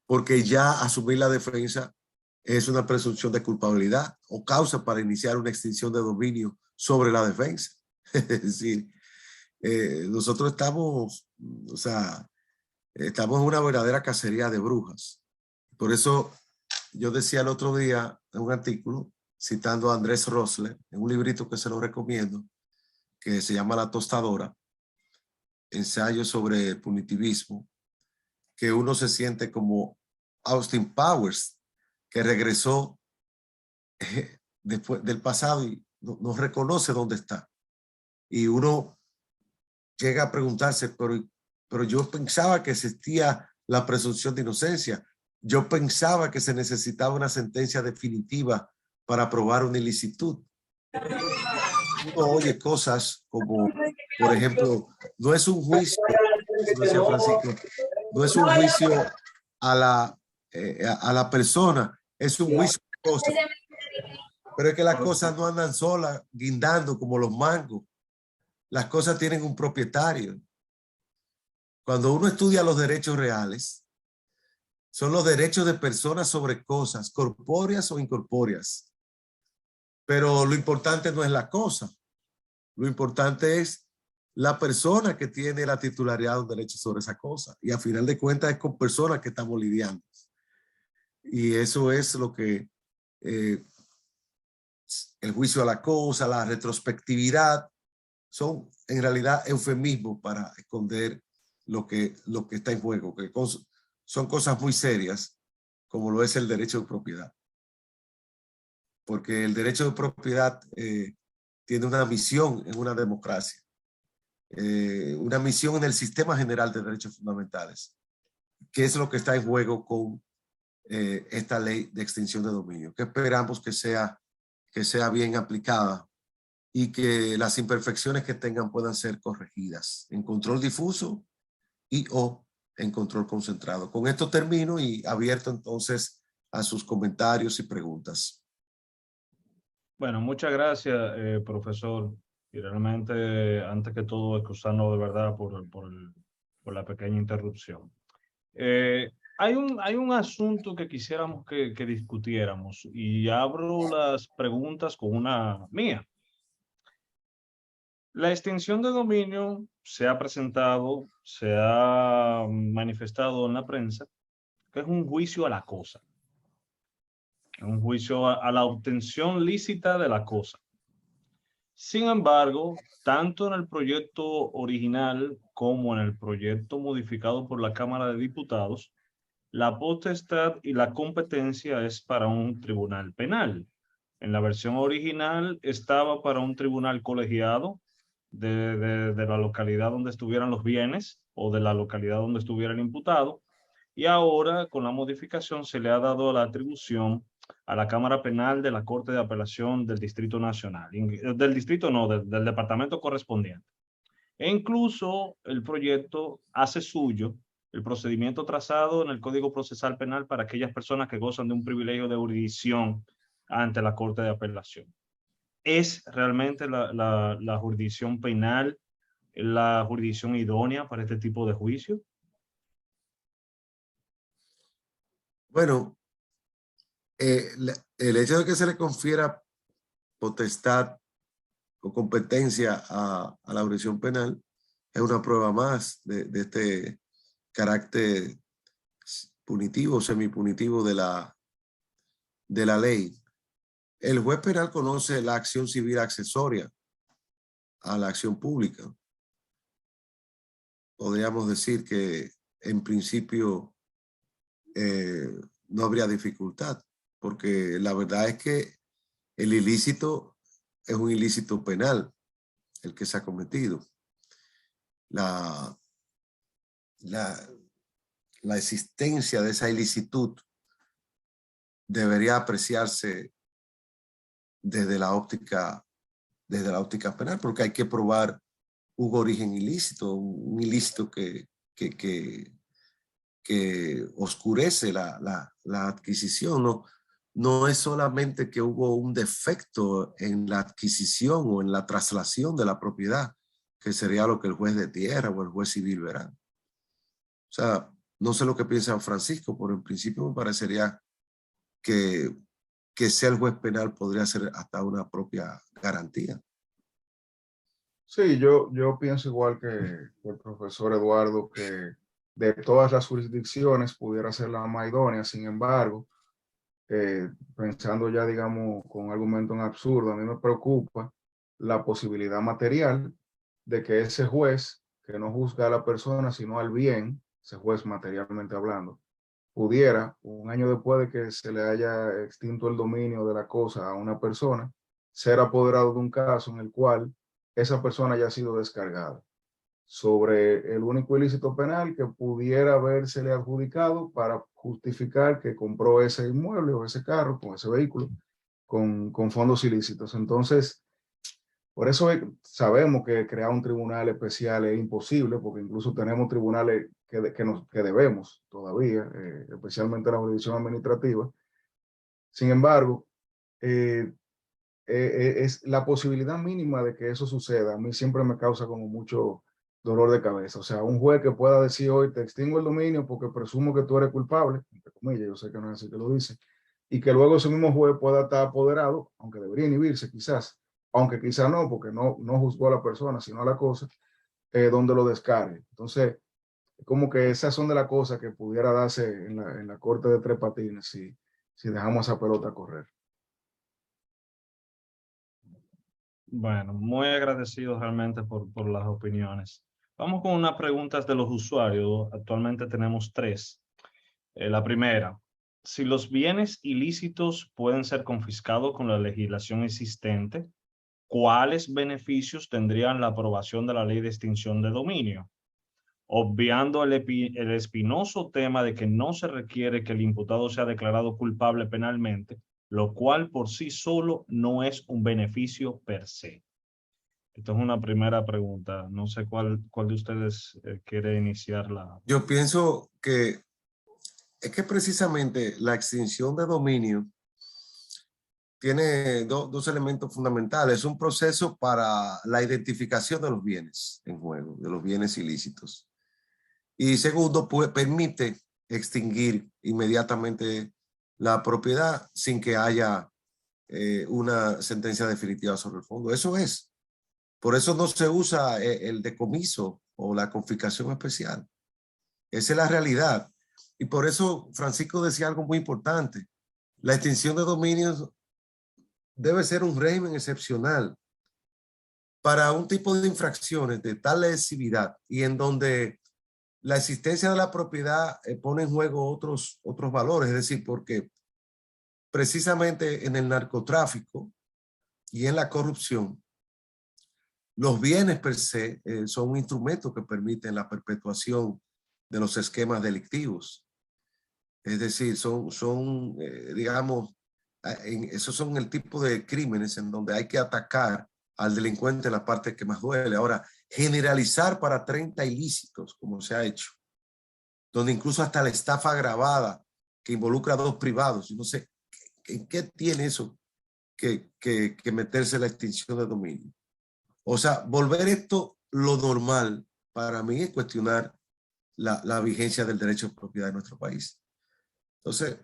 porque ya asumir la defensa es una presunción de culpabilidad o causa para iniciar una extinción de dominio sobre la defensa. Es decir, nosotros estamos, o sea, estamos en una verdadera cacería de brujas. Por eso yo decía el otro día en un artículo, citando a Andrés Rosler, en un librito que se lo recomiendo, que se llama La Tostadora, ensayo sobre punitivismo, que uno se siente como Austin Powers, que regresó después del pasado y no reconoce dónde está. Y uno llega a preguntarse, pero yo pensaba que existía la presunción de inocencia. Yo pensaba que se necesitaba una sentencia definitiva para probar una ilicitud. Uno oye cosas como, por ejemplo, no es un juicio, como decía Francisco, no es un juicio a la persona, es un juicio de cosas. Pero es que las cosas no andan solas, guindando como los mangos. Las cosas tienen un propietario. Cuando uno estudia los derechos reales, son los derechos de personas sobre cosas, corpóreas o incorpóreas. Pero lo importante no es la cosa. Lo importante es la persona que tiene la titularidad de un derecho sobre esa cosa. Y a final de cuentas es con personas que estamos lidiando. Y eso es lo que el juicio a la cosa, la retrospectividad, son en realidad eufemismos para esconder lo que está en juego, que son cosas muy serias, como lo es el derecho de propiedad. Porque el derecho de propiedad tiene una misión en una democracia, una misión en el sistema general de derechos fundamentales, que es lo que está en juego con esta ley de extinción de dominio, que esperamos que sea bien aplicada y que las imperfecciones que tengan puedan ser corregidas en control difuso y o en control concentrado. Con esto termino y abierto entonces a sus comentarios y preguntas. Bueno, muchas gracias, profesor. Y realmente, antes que todo, excusarnos de verdad por la pequeña interrupción. Hay un asunto que quisiéramos que discutiéramos y abro las preguntas con una mía. La extinción de dominio se ha presentado, se ha manifestado en la prensa, que es un juicio a la cosa, un juicio a la obtención lícita de la cosa. Sin embargo, tanto en el proyecto original como en el proyecto modificado por la Cámara de Diputados, la potestad y la competencia es para un tribunal penal. En la versión original estaba para un tribunal colegiado de la localidad donde estuvieran los bienes o de la localidad donde estuviera el imputado. Y ahora, con la modificación, se le ha dado la atribución a la Cámara Penal de la Corte de Apelación del Distrito Nacional. Del distrito no, del departamento correspondiente. E incluso el proyecto hace suyo el procedimiento trazado en el Código Procesal Penal para aquellas personas que gozan de un privilegio de jurisdicción ante la Corte de Apelación. ¿Es realmente la jurisdicción penal la jurisdicción idónea para este tipo de juicio? Bueno, el hecho de que se le confiera potestad o competencia a la jurisdicción penal es una prueba más de este carácter punitivo, semipunitivo de la ley. El juez penal conoce la acción civil accesoria a la acción pública. Podríamos decir que en principio no habría dificultad, porque la verdad es que el ilícito es un ilícito penal, el que se ha cometido. La existencia de esa ilicitud debería apreciarse desde la óptica penal, porque hay que probar un origen ilícito, un ilícito que oscurece la adquisición, ¿no? no es solamente que hubo un defecto en la adquisición o en la traslación de la propiedad, que sería lo que el juez de tierra o el juez civil verán. O sea, no sé lo que piensa Francisco, pero en principio me parecería que sea el juez penal podría ser hasta una propia garantía. Sí, yo pienso igual que el profesor Eduardo, que de todas las jurisdicciones pudiera ser la más idónea. Sin embargo, pensando ya, digamos, con un argumento en absurdo, a mí me preocupa la posibilidad material de que ese juez, que no juzga a la persona, sino al bien, ese juez materialmente hablando, pudiera, un año después de que se le haya extinto el dominio de la cosa a una persona, ser apoderado de un caso en el cual esa persona haya sido descargada sobre el único ilícito penal que pudiera habérsele adjudicado para justificar que compró ese inmueble o ese carro con ese vehículo con fondos ilícitos. Entonces, por eso sabemos que crear un tribunal especial es imposible, porque incluso tenemos tribunales que debemos todavía, especialmente la jurisdicción administrativa. Sin embargo, es la posibilidad mínima de que eso suceda. A mí siempre me causa como mucho dolor de cabeza. O sea, un juez que pueda decir hoy te extingo el dominio porque presumo que tú eres culpable, entre comillas, yo sé que no es así que lo dice, y que luego ese mismo juez pueda estar apoderado, aunque debería inhibirse quizás, aunque quizás no, porque no juzgó a la persona, sino a la cosa, donde lo descargue. Entonces, como que esas son de las cosas que pudiera darse en la corte de tres patines si dejamos esa pelota correr. Bueno, muy agradecido realmente por las opiniones. Vamos con unas preguntas de los usuarios. Actualmente tenemos tres. La primera, si los bienes ilícitos pueden ser confiscados con la legislación existente, ¿cuáles beneficios tendrían la aprobación de la ley de extinción de dominio? Obviando el espinoso tema de que no se requiere que el imputado sea declarado culpable penalmente, lo cual por sí solo no es un beneficio per se. Esta es una primera pregunta. No sé cuál de ustedes quiere iniciar la. Yo pienso que es que precisamente la extinción de dominio tiene dos elementos fundamentales. Es un proceso para la identificación de los bienes en juego, de los bienes ilícitos. Y segundo, permite extinguir inmediatamente la propiedad sin que haya una sentencia definitiva sobre el fondo. Eso es. Por eso no se usa el decomiso o la confiscación especial. Esa es la realidad. Y por eso Francisco decía algo muy importante. La extinción de dominios debe ser un régimen excepcional para un tipo de infracciones de tal lesividad y en donde la existencia de la propiedad pone en juego otros valores. Es decir, porque precisamente en el narcotráfico y en la corrupción, los bienes per se son un instrumento que permiten la perpetuación de los esquemas delictivos. Es decir, digamos, esos son el tipo de crímenes en donde hay que atacar al delincuente en la parte que más duele. Ahora, generalizar para 30 ilícitos, como se ha hecho, donde incluso hasta la estafa agravada que involucra a dos privados, yo no sé, ¿en qué tiene eso que meterse la extinción de dominio? O sea, volver esto lo normal para mí es cuestionar la vigencia del derecho de propiedad en nuestro país. Entonces,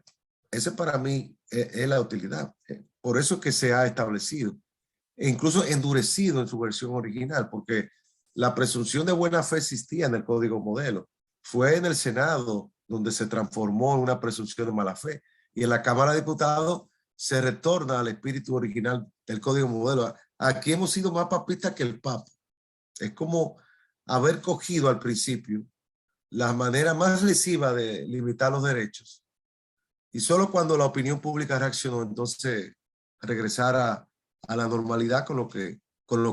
ese para mí es la utilidad. Por eso que se ha establecido e incluso endurecido en su versión original, porque la presunción de buena fe existía en el Código Modelo. Fue en el Senado donde se transformó en una presunción de mala fe y en la Cámara de Diputados se retorna al espíritu original del Código Modelo. Aquí hemos sido más papistas que el Papa. Es como haber cogido al principio la manera más lesiva de limitar los derechos y solo cuando la opinión pública reaccionó, entonces regresar a la normalidad con lo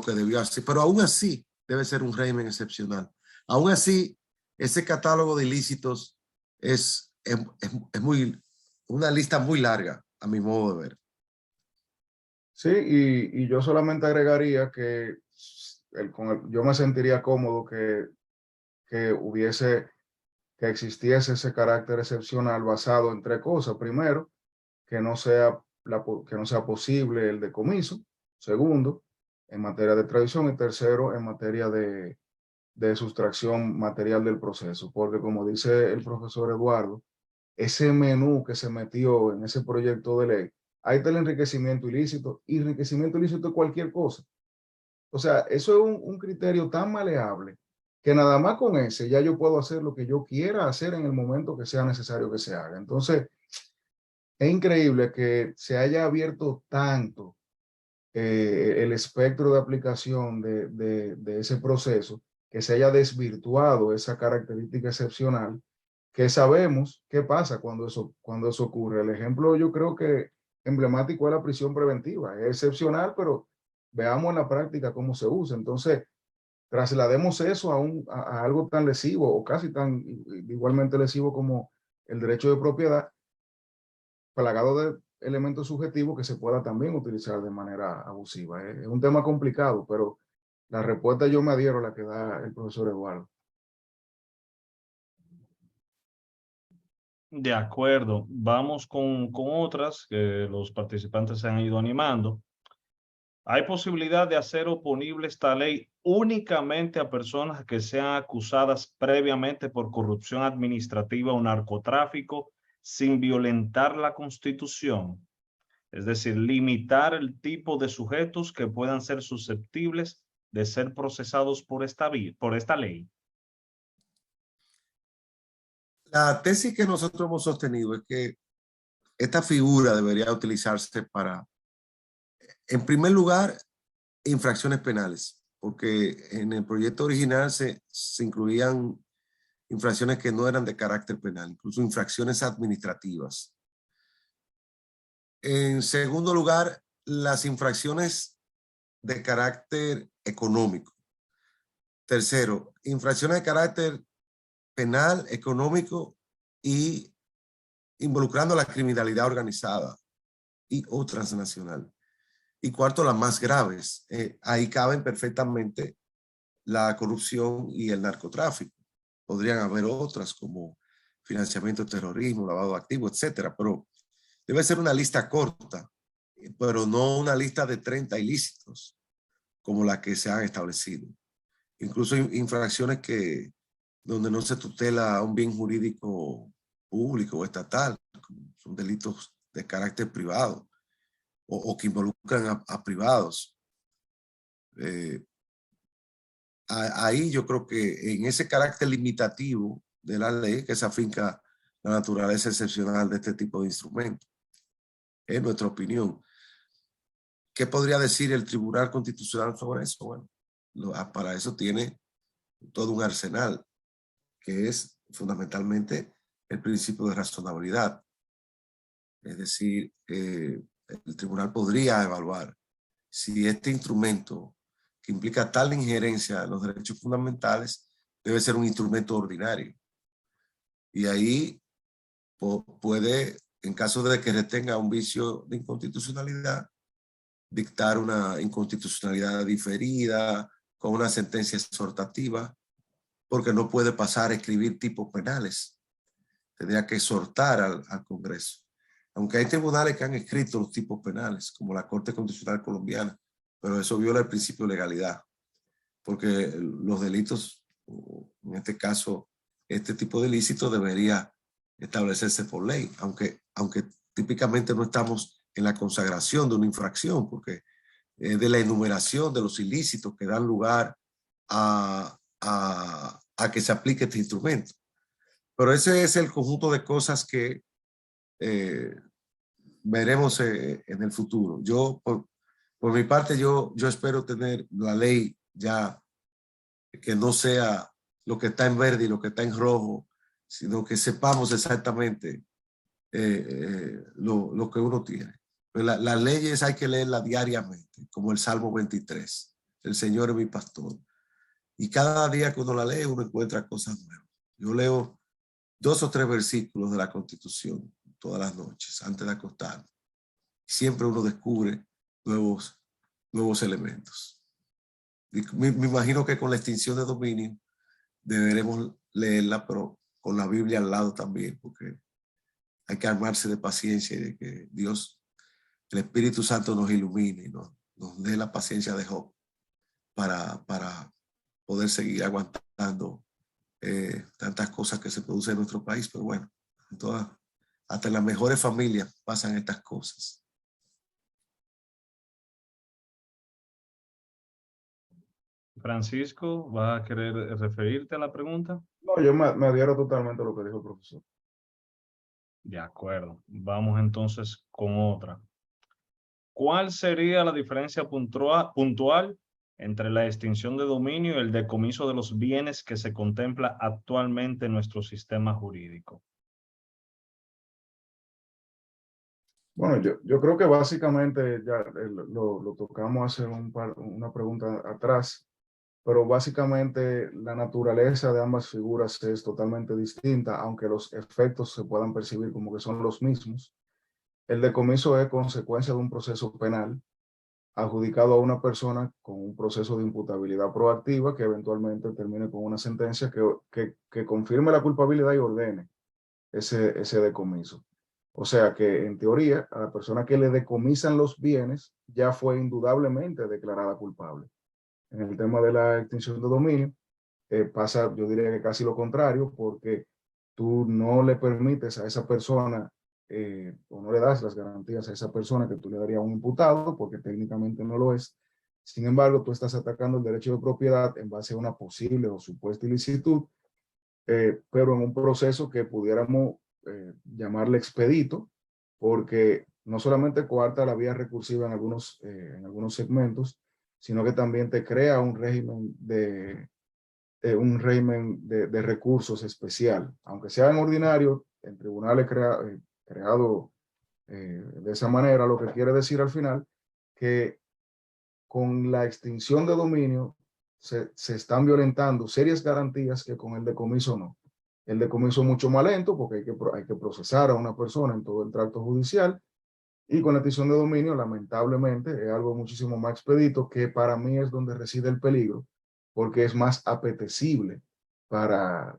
que debió hacer. Pero aún así debe ser un régimen excepcional. Aún así, ese catálogo de ilícitos es una lista muy larga, a mi modo de ver. Sí, y yo solamente agregaría que yo me sentiría cómodo que existiese ese carácter excepcional basado en tres cosas. Primero, que no sea, que no sea posible el decomiso. Segundo, en materia de extradición. Y tercero, en materia de sustracción material del proceso. Porque como dice el profesor Eduardo, ese menú que se metió en ese proyecto de ley, ahí está el enriquecimiento ilícito, y enriquecimiento ilícito es cualquier cosa. O sea, eso es un criterio tan maleable que nada más con ese ya yo puedo hacer lo que yo quiera hacer en el momento que sea necesario que se haga. Entonces, es increíble que se haya abierto tanto el espectro de aplicación de ese proceso, que se haya desvirtuado esa característica excepcional, que sabemos qué pasa cuando eso ocurre. El ejemplo yo creo que emblemático es la prisión preventiva. Es excepcional, pero veamos en la práctica cómo se usa. Entonces, traslademos eso a algo tan lesivo o casi tan igualmente lesivo como el derecho de propiedad, plagado de elementos subjetivos que se pueda también utilizar de manera abusiva. Es un tema complicado, pero la respuesta yo me adhiero a la que da el profesor Eduardo. De acuerdo, vamos con otras que los participantes se han ido animando. ¿Hay posibilidad de hacer oponible esta ley únicamente a personas que sean acusadas previamente por corrupción administrativa o narcotráfico sin violentar la Constitución? Es decir, limitar el tipo de sujetos que puedan ser susceptibles de ser procesados por esta ley. La tesis que nosotros hemos sostenido es que esta figura debería utilizarse para, en primer lugar, infracciones penales, porque en el proyecto original se incluían infracciones que no eran de carácter penal, incluso infracciones administrativas. En segundo lugar, las infracciones de carácter económico. Tercero, infracciones de carácter penal, económico y involucrando la criminalidad organizada o transnacional. Y cuarto, las más graves. Ahí caben perfectamente la corrupción y el narcotráfico. Podrían haber otras como financiamiento de terrorismo, lavado de activos, etcétera, pero debe ser una lista corta, pero no una lista de 30 ilícitos como la que se han establecido. Incluso infracciones donde no se tutela un bien jurídico público o estatal, son delitos de carácter privado o que involucran a privados. Ahí yo creo que en ese carácter limitativo de la ley que se afinca la naturaleza excepcional de este tipo de instrumentos. Es nuestra opinión. ¿Qué podría decir el Tribunal Constitucional sobre eso? Bueno, para eso tiene todo un arsenal, que es fundamentalmente el principio de razonabilidad. Es decir, el tribunal podría evaluar si este instrumento que implica tal injerencia en los derechos fundamentales debe ser un instrumento ordinario. Y ahí puede, en caso de que retenga un vicio de inconstitucionalidad, dictar una inconstitucionalidad diferida con una sentencia exhortativa, porque no puede pasar a escribir tipos penales. Tendría que exhortar al Congreso. Aunque hay tribunales que han escrito los tipos penales, como la Corte Constitucional Colombiana, pero eso viola el principio de legalidad, porque los delitos, en este caso, este tipo de ilícito debería establecerse por ley, aunque típicamente no estamos en la consagración de una infracción, porque es de la enumeración de los ilícitos que dan lugar a que se aplique este instrumento. Pero ese es el conjunto de cosas que veremos en el futuro. Yo, por mi parte, yo espero tener la ley ya que no sea lo que está en verde y lo que está en rojo, sino que sepamos exactamente lo que uno tiene. Las leyes hay que leerlas diariamente, como el Salmo 23. El Señor es mi pastor. Y cada día que uno la lee, uno encuentra cosas nuevas. Yo leo 2 o 3 versículos de la Constitución todas las noches antes de acostarme. Siempre uno descubre nuevos elementos. Y me imagino que con la extinción de dominio deberemos leerla, pero con la Biblia al lado también, porque hay que armarse de paciencia y de que Dios, el Espíritu Santo nos ilumine y nos dé la paciencia de Job para poder seguir aguantando tantas cosas que se producen en nuestro país. Pero bueno, hasta en las mejores familias pasan estas cosas. Francisco, ¿vas a querer referirte a la pregunta? No, yo me adhiero totalmente a lo que dijo el profesor. De acuerdo. Vamos entonces con otra. ¿Cuál sería la diferencia puntual entre la extinción de dominio y el decomiso de los bienes que se contempla actualmente en nuestro sistema jurídico? Bueno, yo creo que básicamente ya lo tocamos hace una pregunta atrás, pero básicamente la naturaleza de ambas figuras es totalmente distinta, aunque los efectos se puedan percibir como que son los mismos. El decomiso es consecuencia de un proceso penal adjudicado a una persona con un proceso de imputabilidad proactiva que eventualmente termine con una sentencia que confirme la culpabilidad y ordene ese decomiso. O sea que en teoría a la persona que le decomisan los bienes ya fue indudablemente declarada culpable. En el tema de la extinción de dominio pasa, yo diría que casi lo contrario, porque tú no le permites a esa persona o no le das las garantías a esa persona que tú le darías a un imputado, porque técnicamente no lo es. Sin embargo, tú estás atacando el derecho de propiedad en base a una posible o supuesta ilicitud, pero en un proceso que pudiéramos llamarle expedito, porque no solamente coarta la vía recursiva en algunos segmentos, sino que también te crea un régimen de recursos especial, aunque sea en ordinario, en tribunales creado de esa manera, lo que quiere decir al final que con la extinción de dominio se están violentando serias garantías que con el decomiso no. El decomiso es mucho más lento porque hay que procesar a una persona en todo el tracto judicial, y con la extinción de dominio, lamentablemente, es algo muchísimo más expedito, que para mí es donde reside el peligro, porque es más apetecible para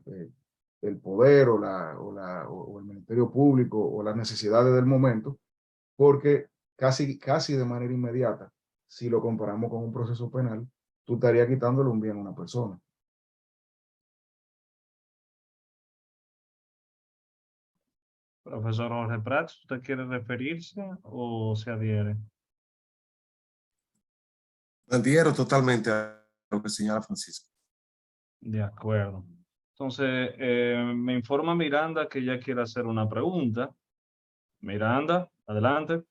el poder o el Ministerio Público o las necesidades del momento, porque casi de manera inmediata, si lo comparamos con un proceso penal, tú estarías quitándole un bien a una persona. Profesor Jorge Prats, ¿usted quiere referirse o se adhiere? Adhiero totalmente a lo que señala Francisco. De acuerdo. Entonces, me informa Miranda que ella quiere hacer una pregunta. Miranda, adelante.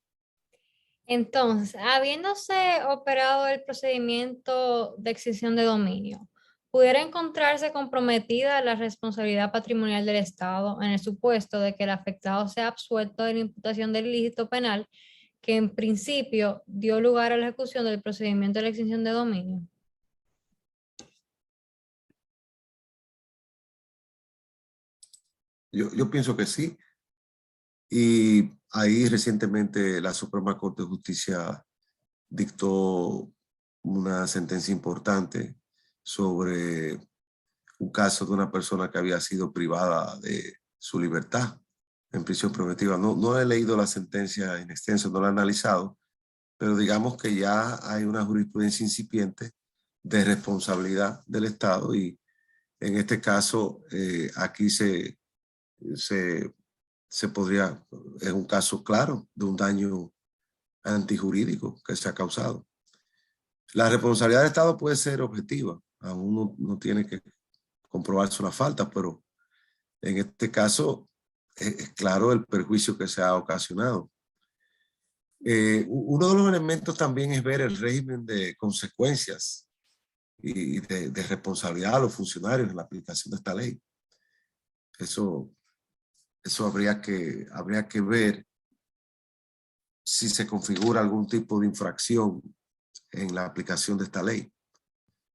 Entonces, habiéndose operado el procedimiento de extinción de dominio, ¿pudiera encontrarse comprometida la responsabilidad patrimonial del Estado en el supuesto de que el afectado sea absuelto de la imputación del ilícito penal que en principio dio lugar a la ejecución del procedimiento de la extinción de dominio? Yo pienso que sí. Y ahí recientemente la Suprema Corte de Justicia dictó una sentencia importante sobre un caso de una persona que había sido privada de su libertad en prisión preventiva. No he leído la sentencia en extenso, no la he analizado, pero digamos que ya hay una jurisprudencia incipiente de responsabilidad del Estado, y en este caso aquí se podría, es un caso claro de un daño antijurídico que se ha causado. La responsabilidad del Estado puede ser objetiva, aún no tiene que comprobarse una falta, pero en este caso es claro el perjuicio que se ha ocasionado. Uno de los elementos también es ver el régimen de consecuencias y de responsabilidad a los funcionarios en la aplicación de esta ley. Eso habría que ver si se configura algún tipo de infracción en la aplicación de esta ley.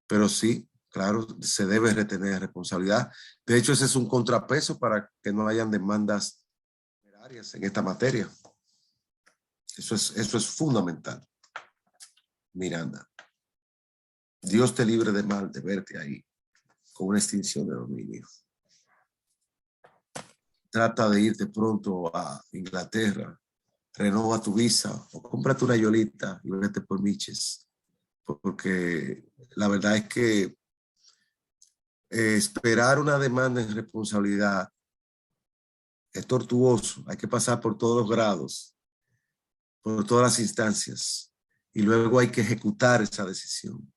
Pero sí, claro, se debe retener responsabilidad. De hecho, ese es un contrapeso para que no hayan demandas temerarias en esta materia. Eso es fundamental. Miranda, Dios te libre de mal de verte ahí con una extinción de dominio. trata de ir de pronto a Inglaterra, renova tu visa o cómprate una yolita y vete por Miches. Porque la verdad es que esperar una demanda en responsabilidad es tortuoso. Hay que pasar por todos los grados, por todas las instancias, y luego hay que ejecutar esa decisión.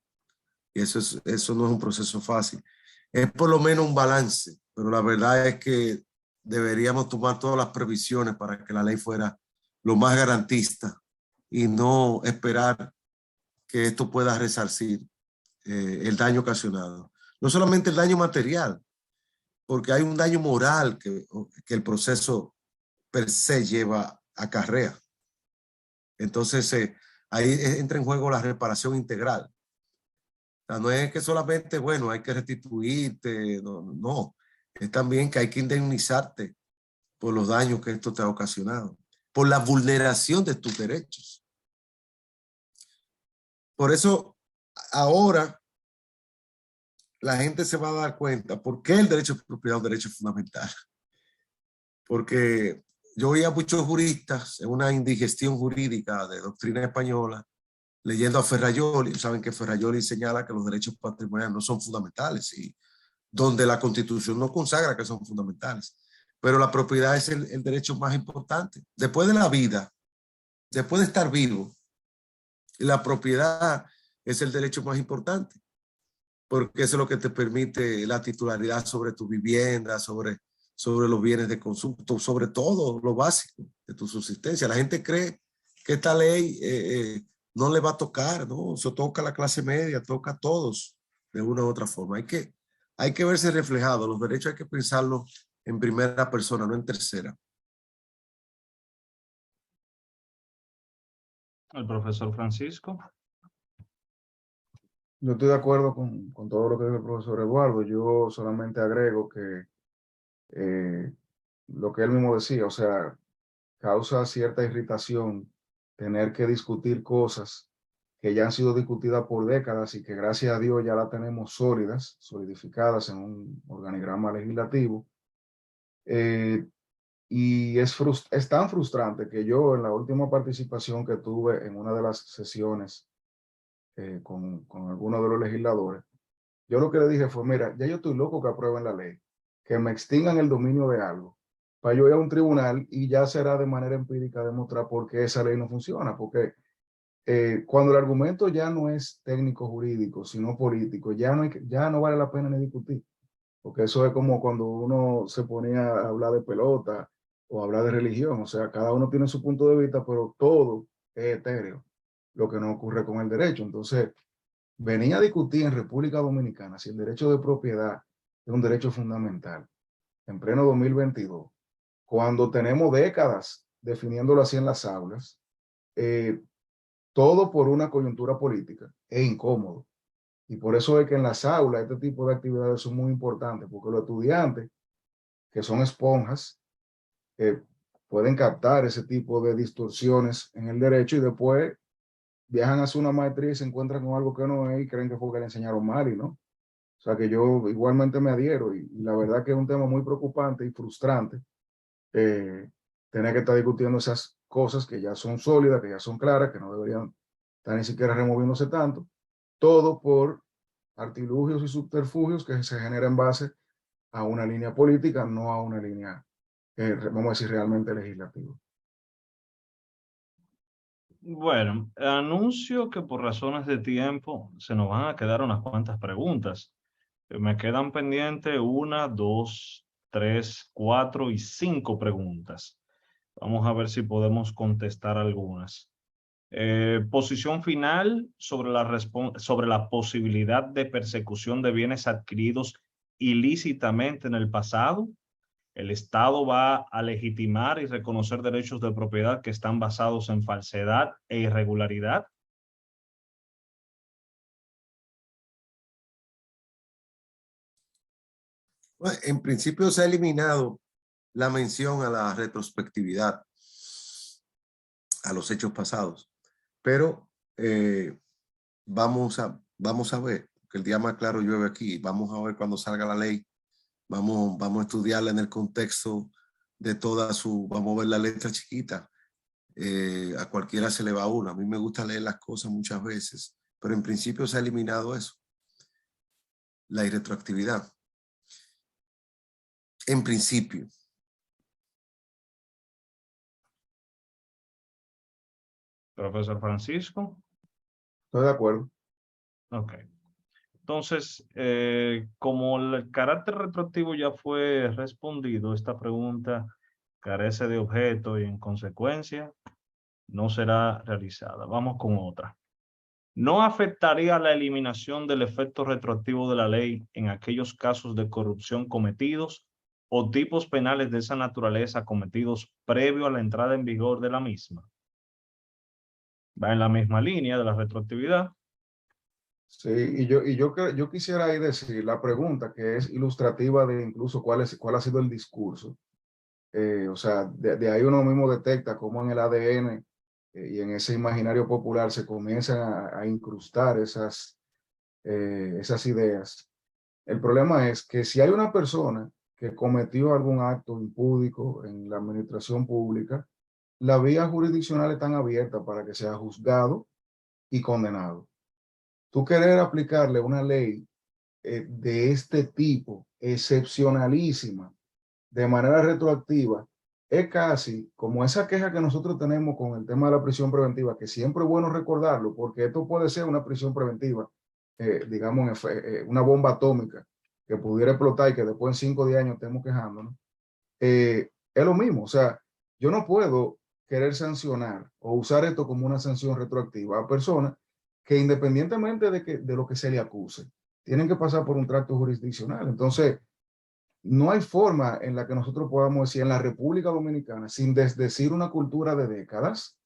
Y eso no es un proceso fácil. Es por lo menos un balance, pero la verdad es que deberíamos tomar todas las previsiones para que la ley fuera lo más garantista y no esperar que esto pueda resarcir el daño ocasionado. No solamente el daño material, porque hay un daño moral que el proceso per se lleva acarrea. Entonces, ahí entra en juego la reparación integral. O sea, no es que solamente, bueno, hay que restituirte, no. Es también que hay que indemnizarte por los daños que esto te ha ocasionado, por la vulneración de tus derechos. Por eso, ahora, la gente se va a dar cuenta por qué el derecho de propiedad es un derecho fundamental. Porque yo oía a muchos juristas en una indigestión jurídica de doctrina española, leyendo a Ferrajoli. Saben que Ferrajoli señala que los derechos patrimoniales no son fundamentales y donde la Constitución no consagra que son fundamentales. Pero la propiedad es el derecho más importante. Después de la vida, después de estar vivo, la propiedad es el derecho más importante, porque eso es lo que te permite la titularidad sobre tu vivienda, sobre los bienes de consumo, sobre todo lo básico de tu subsistencia. La gente cree que esta ley no le va a tocar, ¿no? Eso toca a la clase media, toca a todos de una u otra forma. Hay que verse reflejado. Los derechos hay que pensarlos en primera persona, no en tercera. El profesor Francisco. Yo estoy de acuerdo con todo lo que dice el profesor Eduardo. Yo solamente agrego que lo que él mismo decía, o sea, causa cierta irritación tener que discutir cosas que ya han sido discutidas por décadas y que gracias a Dios ya las tenemos sólidas, solidificadas en un organigrama legislativo. Y es tan frustrante que yo en la última participación que tuve en una de las sesiones con algunos de los legisladores, yo lo que le dije fue, mira, ya yo estoy loco que aprueben la ley, que me extingan el dominio de algo, para yo ir a un tribunal y ya será de manera empírica demostrar por qué esa ley no funciona, porque cuando el argumento ya no es técnico jurídico, sino político, ya no vale la pena ni discutir, porque eso es como cuando uno se ponía a hablar de pelota o hablar de religión, o sea, cada uno tiene su punto de vista, pero todo es etéreo, lo que no ocurre con el derecho. Entonces, venía a discutir en República Dominicana si el derecho de propiedad es un derecho fundamental en pleno 2022, cuando tenemos décadas definiéndolo así en las aulas, todo por una coyuntura política, es incómodo. Y por eso es que en las aulas este tipo de actividades son muy importantes, porque los estudiantes, que son esponjas, pueden captar ese tipo de distorsiones en el derecho y después viajan a hacer una maestría y se encuentran con algo que no es y creen que fue que le enseñaron mal y no. O sea que yo igualmente me adhiero y la verdad que es un tema muy preocupante y frustrante tener que estar discutiendo esas cosas que ya son sólidas, que ya son claras, que no deberían estar ni siquiera removiéndose tanto, todo por artilugios y subterfugios que se generan en base a una línea política, no a una línea, vamos a decir, realmente legislativa. Bueno, anuncio que por razones de tiempo se nos van a quedar unas cuantas preguntas. Me quedan pendientes 1, 2, 3, 4 y 5 preguntas. Vamos a ver si podemos contestar algunas. Posición final sobre la posibilidad de persecución de bienes adquiridos ilícitamente en el pasado. El Estado va a legitimar y reconocer derechos de propiedad que están basados en falsedad e irregularidad. Bueno, en principio se ha eliminado la mención a la retrospectividad, a los hechos pasados, pero vamos a ver, que el día más claro llueve aquí, vamos a ver cuando salga la ley, vamos a estudiarla en el contexto de toda su, vamos a ver la letra chiquita, a cualquiera se le va una. A mí me gusta leer las cosas muchas veces, pero en principio se ha eliminado eso, la irretroactividad. En principio. Profesor Francisco. Estoy de acuerdo. Ok. Entonces, como el carácter retroactivo ya fue respondido, esta pregunta carece de objeto y en consecuencia no será realizada. Vamos con otra. ¿No afectaría la eliminación del efecto retroactivo de la ley en aquellos casos de corrupción cometidos o tipos penales de esa naturaleza cometidos previo a la entrada en vigor de la misma? Va en la misma línea de la retroactividad. Sí, yo quisiera ahí decir la pregunta que es ilustrativa de incluso cuál ha sido el discurso. O sea, de ahí uno mismo detecta cómo en el ADN y en ese imaginario popular se comienzan a incrustar esas ideas. El problema es que si hay una persona que cometió algún acto impúdico en la administración pública, la vía jurisdiccional está abierta para que sea juzgado y condenado. Tú querer aplicarle una ley de este tipo, excepcionalísima, de manera retroactiva, es casi como esa queja que nosotros tenemos con el tema de la prisión preventiva, que siempre es bueno recordarlo, porque esto puede ser una prisión preventiva, digamos, una bomba atómica que pudiera explotar y que después en 5 o 10 años estemos quejándonos. Es lo mismo, o sea, yo no puedo querer sancionar o usar esto como una sanción retroactiva a personas que independientemente de lo que se le acuse, tienen que pasar por un tracto jurisdiccional. Entonces, no hay forma en la que nosotros podamos decir en la República Dominicana, sin desdecir una cultura de décadas,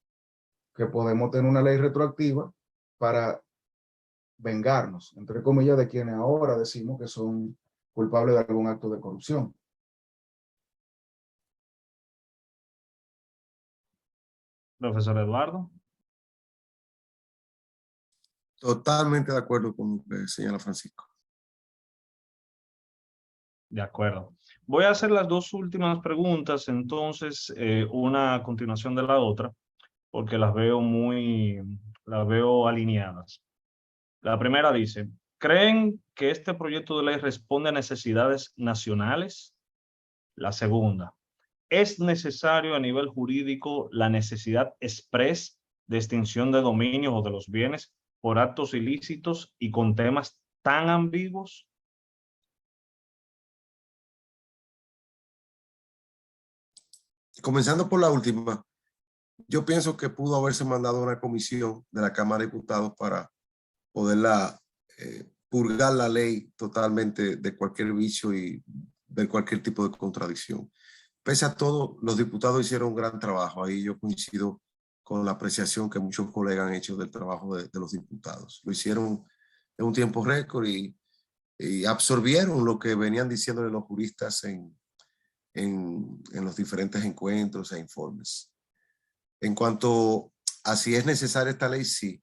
que podemos tener una ley retroactiva para vengarnos, entre comillas, de quienes ahora decimos que son culpables de algún acto de corrupción. Profesor Eduardo. Totalmente de acuerdo con lo que señala Francisco. De acuerdo. Voy a hacer las dos últimas preguntas, entonces, una a continuación de la otra, porque las veo alineadas. La primera dice, ¿creen que este proyecto de ley responde a necesidades nacionales? La segunda, ¿es necesario a nivel jurídico la necesidad express de extinción de dominios o de los bienes por actos ilícitos y con temas tan ambiguos? Comenzando por la última, yo pienso que pudo haberse mandado a una comisión de la Cámara de Diputados para poderla purgar la ley totalmente de cualquier vicio y de cualquier tipo de contradicción. Pese a todo, los diputados hicieron un gran trabajo. Ahí yo coincido con la apreciación que muchos colegas han hecho del trabajo de los diputados. Lo hicieron en un tiempo récord y absorbieron lo que venían diciéndole los juristas en los diferentes encuentros e informes. En cuanto a si es necesaria esta ley, sí.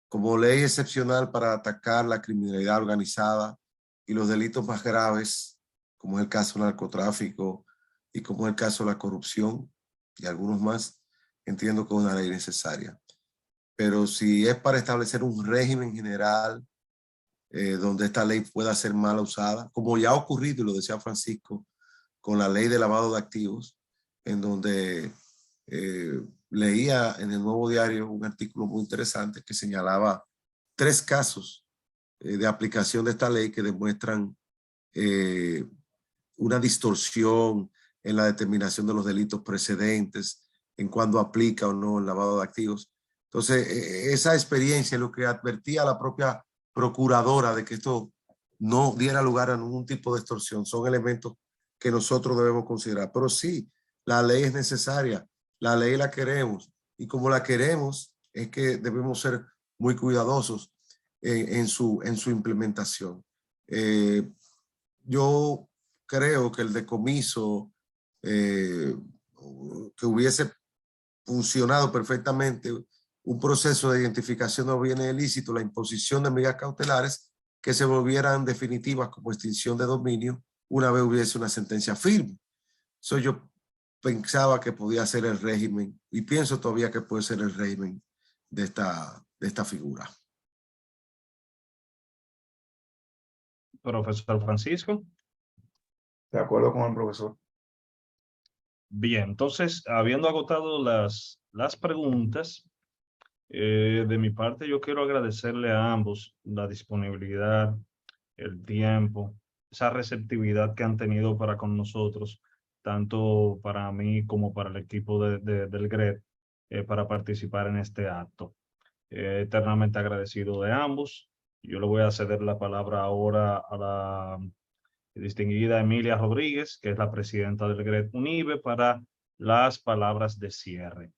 Como ley excepcional para atacar la criminalidad organizada y los delitos más graves, como es el caso del narcotráfico y como es el caso de la corrupción y algunos más, entiendo que es una ley necesaria. Pero si es para establecer un régimen general donde esta ley pueda ser mal usada, como ya ha ocurrido, y lo decía Francisco, con la ley de lavado de activos, en donde leía en el Nuevo Diario un artículo muy interesante que señalaba 3 casos de aplicación de esta ley que demuestran una distorsión en la determinación de los delitos precedentes, en cuándo aplica o no el lavado de activos. Entonces, esa experiencia es lo que advertía a la propia procuradora de que esto no diera lugar a ningún tipo de extorsión. Son elementos que nosotros debemos considerar. Pero sí, la ley es necesaria, la ley la queremos, y como la queremos es que debemos ser muy cuidadosos en su implementación. Yo creo que el decomiso que hubiese funcionado perfectamente, un proceso de identificación de los bienes ilícitos, la imposición de medidas cautelares que se volvieran definitivas como extinción de dominio una vez hubiese una sentencia firme. Yo pensaba que podía ser el régimen, y pienso todavía que puede ser el régimen de esta figura. Profesor Francisco. De acuerdo con el profesor. Bien, entonces, habiendo agotado las preguntas, de mi parte yo quiero agradecerle a ambos la disponibilidad, el tiempo, esa receptividad que han tenido para con nosotros, tanto para mí como para el equipo del GRED, para participar en este acto. Eternamente agradecido de ambos. Yo le voy a ceder la palabra ahora a la distinguida Emilia Rodríguez, que es la presidenta del GRED UNIBE, para las palabras de cierre.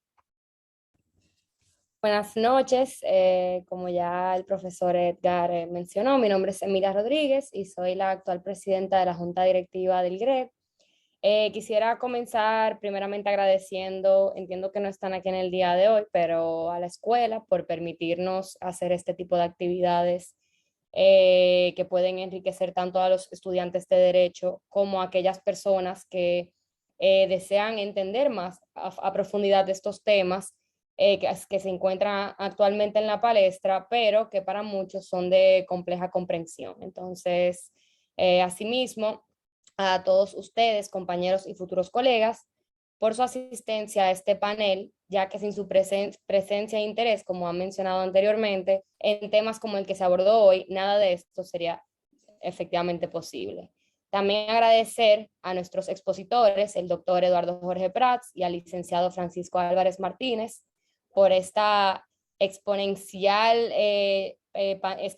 Buenas noches, como ya el profesor Edgar mencionó, mi nombre es Emilia Rodríguez y soy la actual presidenta de la Junta Directiva del GRED. Quisiera comenzar primeramente agradeciendo, entiendo que no están aquí en el día de hoy, pero a la escuela por permitirnos hacer este tipo de actividades que pueden enriquecer tanto a los estudiantes de Derecho como a aquellas personas que desean entender más a profundidad de estos temas que se encuentran actualmente en la palestra, pero que para muchos son de compleja comprensión. Entonces, asimismo, a todos ustedes, compañeros y futuros colegas, por su asistencia a este panel, ya que sin su presencia e interés, como han mencionado anteriormente, en temas como el que se abordó hoy, nada de esto sería efectivamente posible. También agradecer a nuestros expositores, el doctor Eduardo Jorge Prats y al licenciado Francisco Álvarez Martínez, por esta este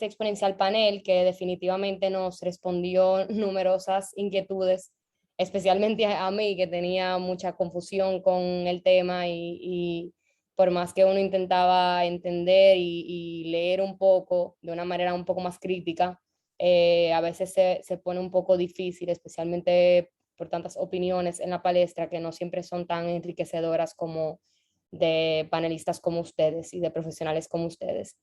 exponencial panel que definitivamente nos respondió numerosas inquietudes, especialmente a mí, que tenía mucha confusión con el tema y por más que uno intentaba entender y leer un poco de una manera un poco más crítica, a veces se pone un poco difícil, especialmente por tantas opiniones en la palestra que no siempre son tan enriquecedoras como de panelistas como ustedes y de profesionales como ustedes.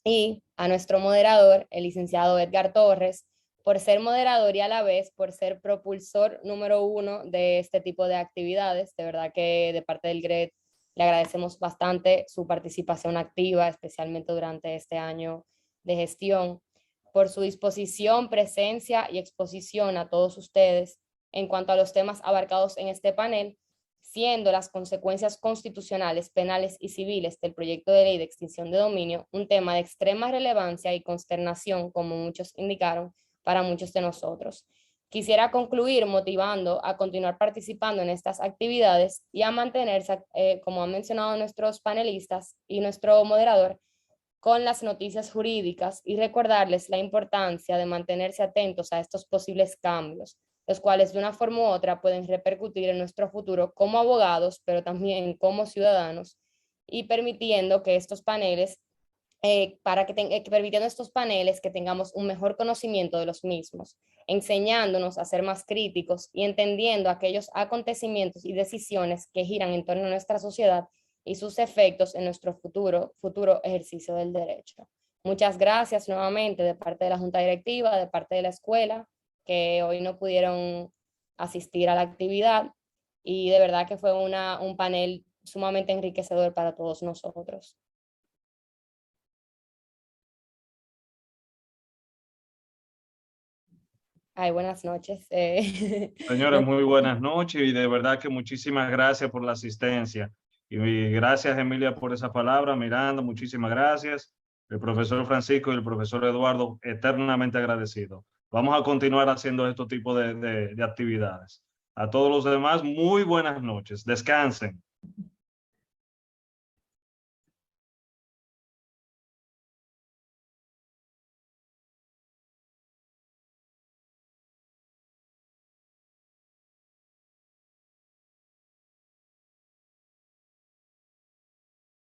Y a nuestro moderador, el licenciado Edgar Torres, por ser moderador y a la vez por ser propulsor número 1 de este tipo de actividades. De verdad que de parte del GRED le agradecemos bastante su participación activa, especialmente durante este año de gestión, por su disposición, presencia y exposición a todos ustedes en cuanto a los temas abarcados en este panel, siendo las consecuencias constitucionales, penales y civiles del proyecto de ley de extinción de dominio un tema de extrema relevancia y consternación, como muchos indicaron, para muchos de nosotros. Quisiera concluir motivando a continuar participando en estas actividades y a mantenerse, como han mencionado nuestros panelistas y nuestro moderador, con las noticias jurídicas y recordarles la importancia de mantenerse atentos a estos posibles cambios, los cuales de una forma u otra pueden repercutir en nuestro futuro como abogados, pero también como ciudadanos, y permitiendo que estos paneles, permitiendo estos paneles que tengamos un mejor conocimiento de los mismos, enseñándonos a ser más críticos y entendiendo aquellos acontecimientos y decisiones que giran en torno a nuestra sociedad y sus efectos en nuestro futuro ejercicio del derecho. Muchas gracias nuevamente de parte de la Junta Directiva, de parte de la escuela, que hoy no pudieron asistir a la actividad, y de verdad que fue un panel sumamente enriquecedor para todos nosotros. Ay, buenas noches. Señores, muy buenas noches y de verdad que muchísimas gracias por la asistencia. Y gracias, Emilia, por esa palabra. Miranda, muchísimas gracias. El profesor Francisco y el profesor Eduardo, eternamente agradecidos. Vamos a continuar haciendo este tipo de actividades. A todos los demás, muy buenas noches. Descansen.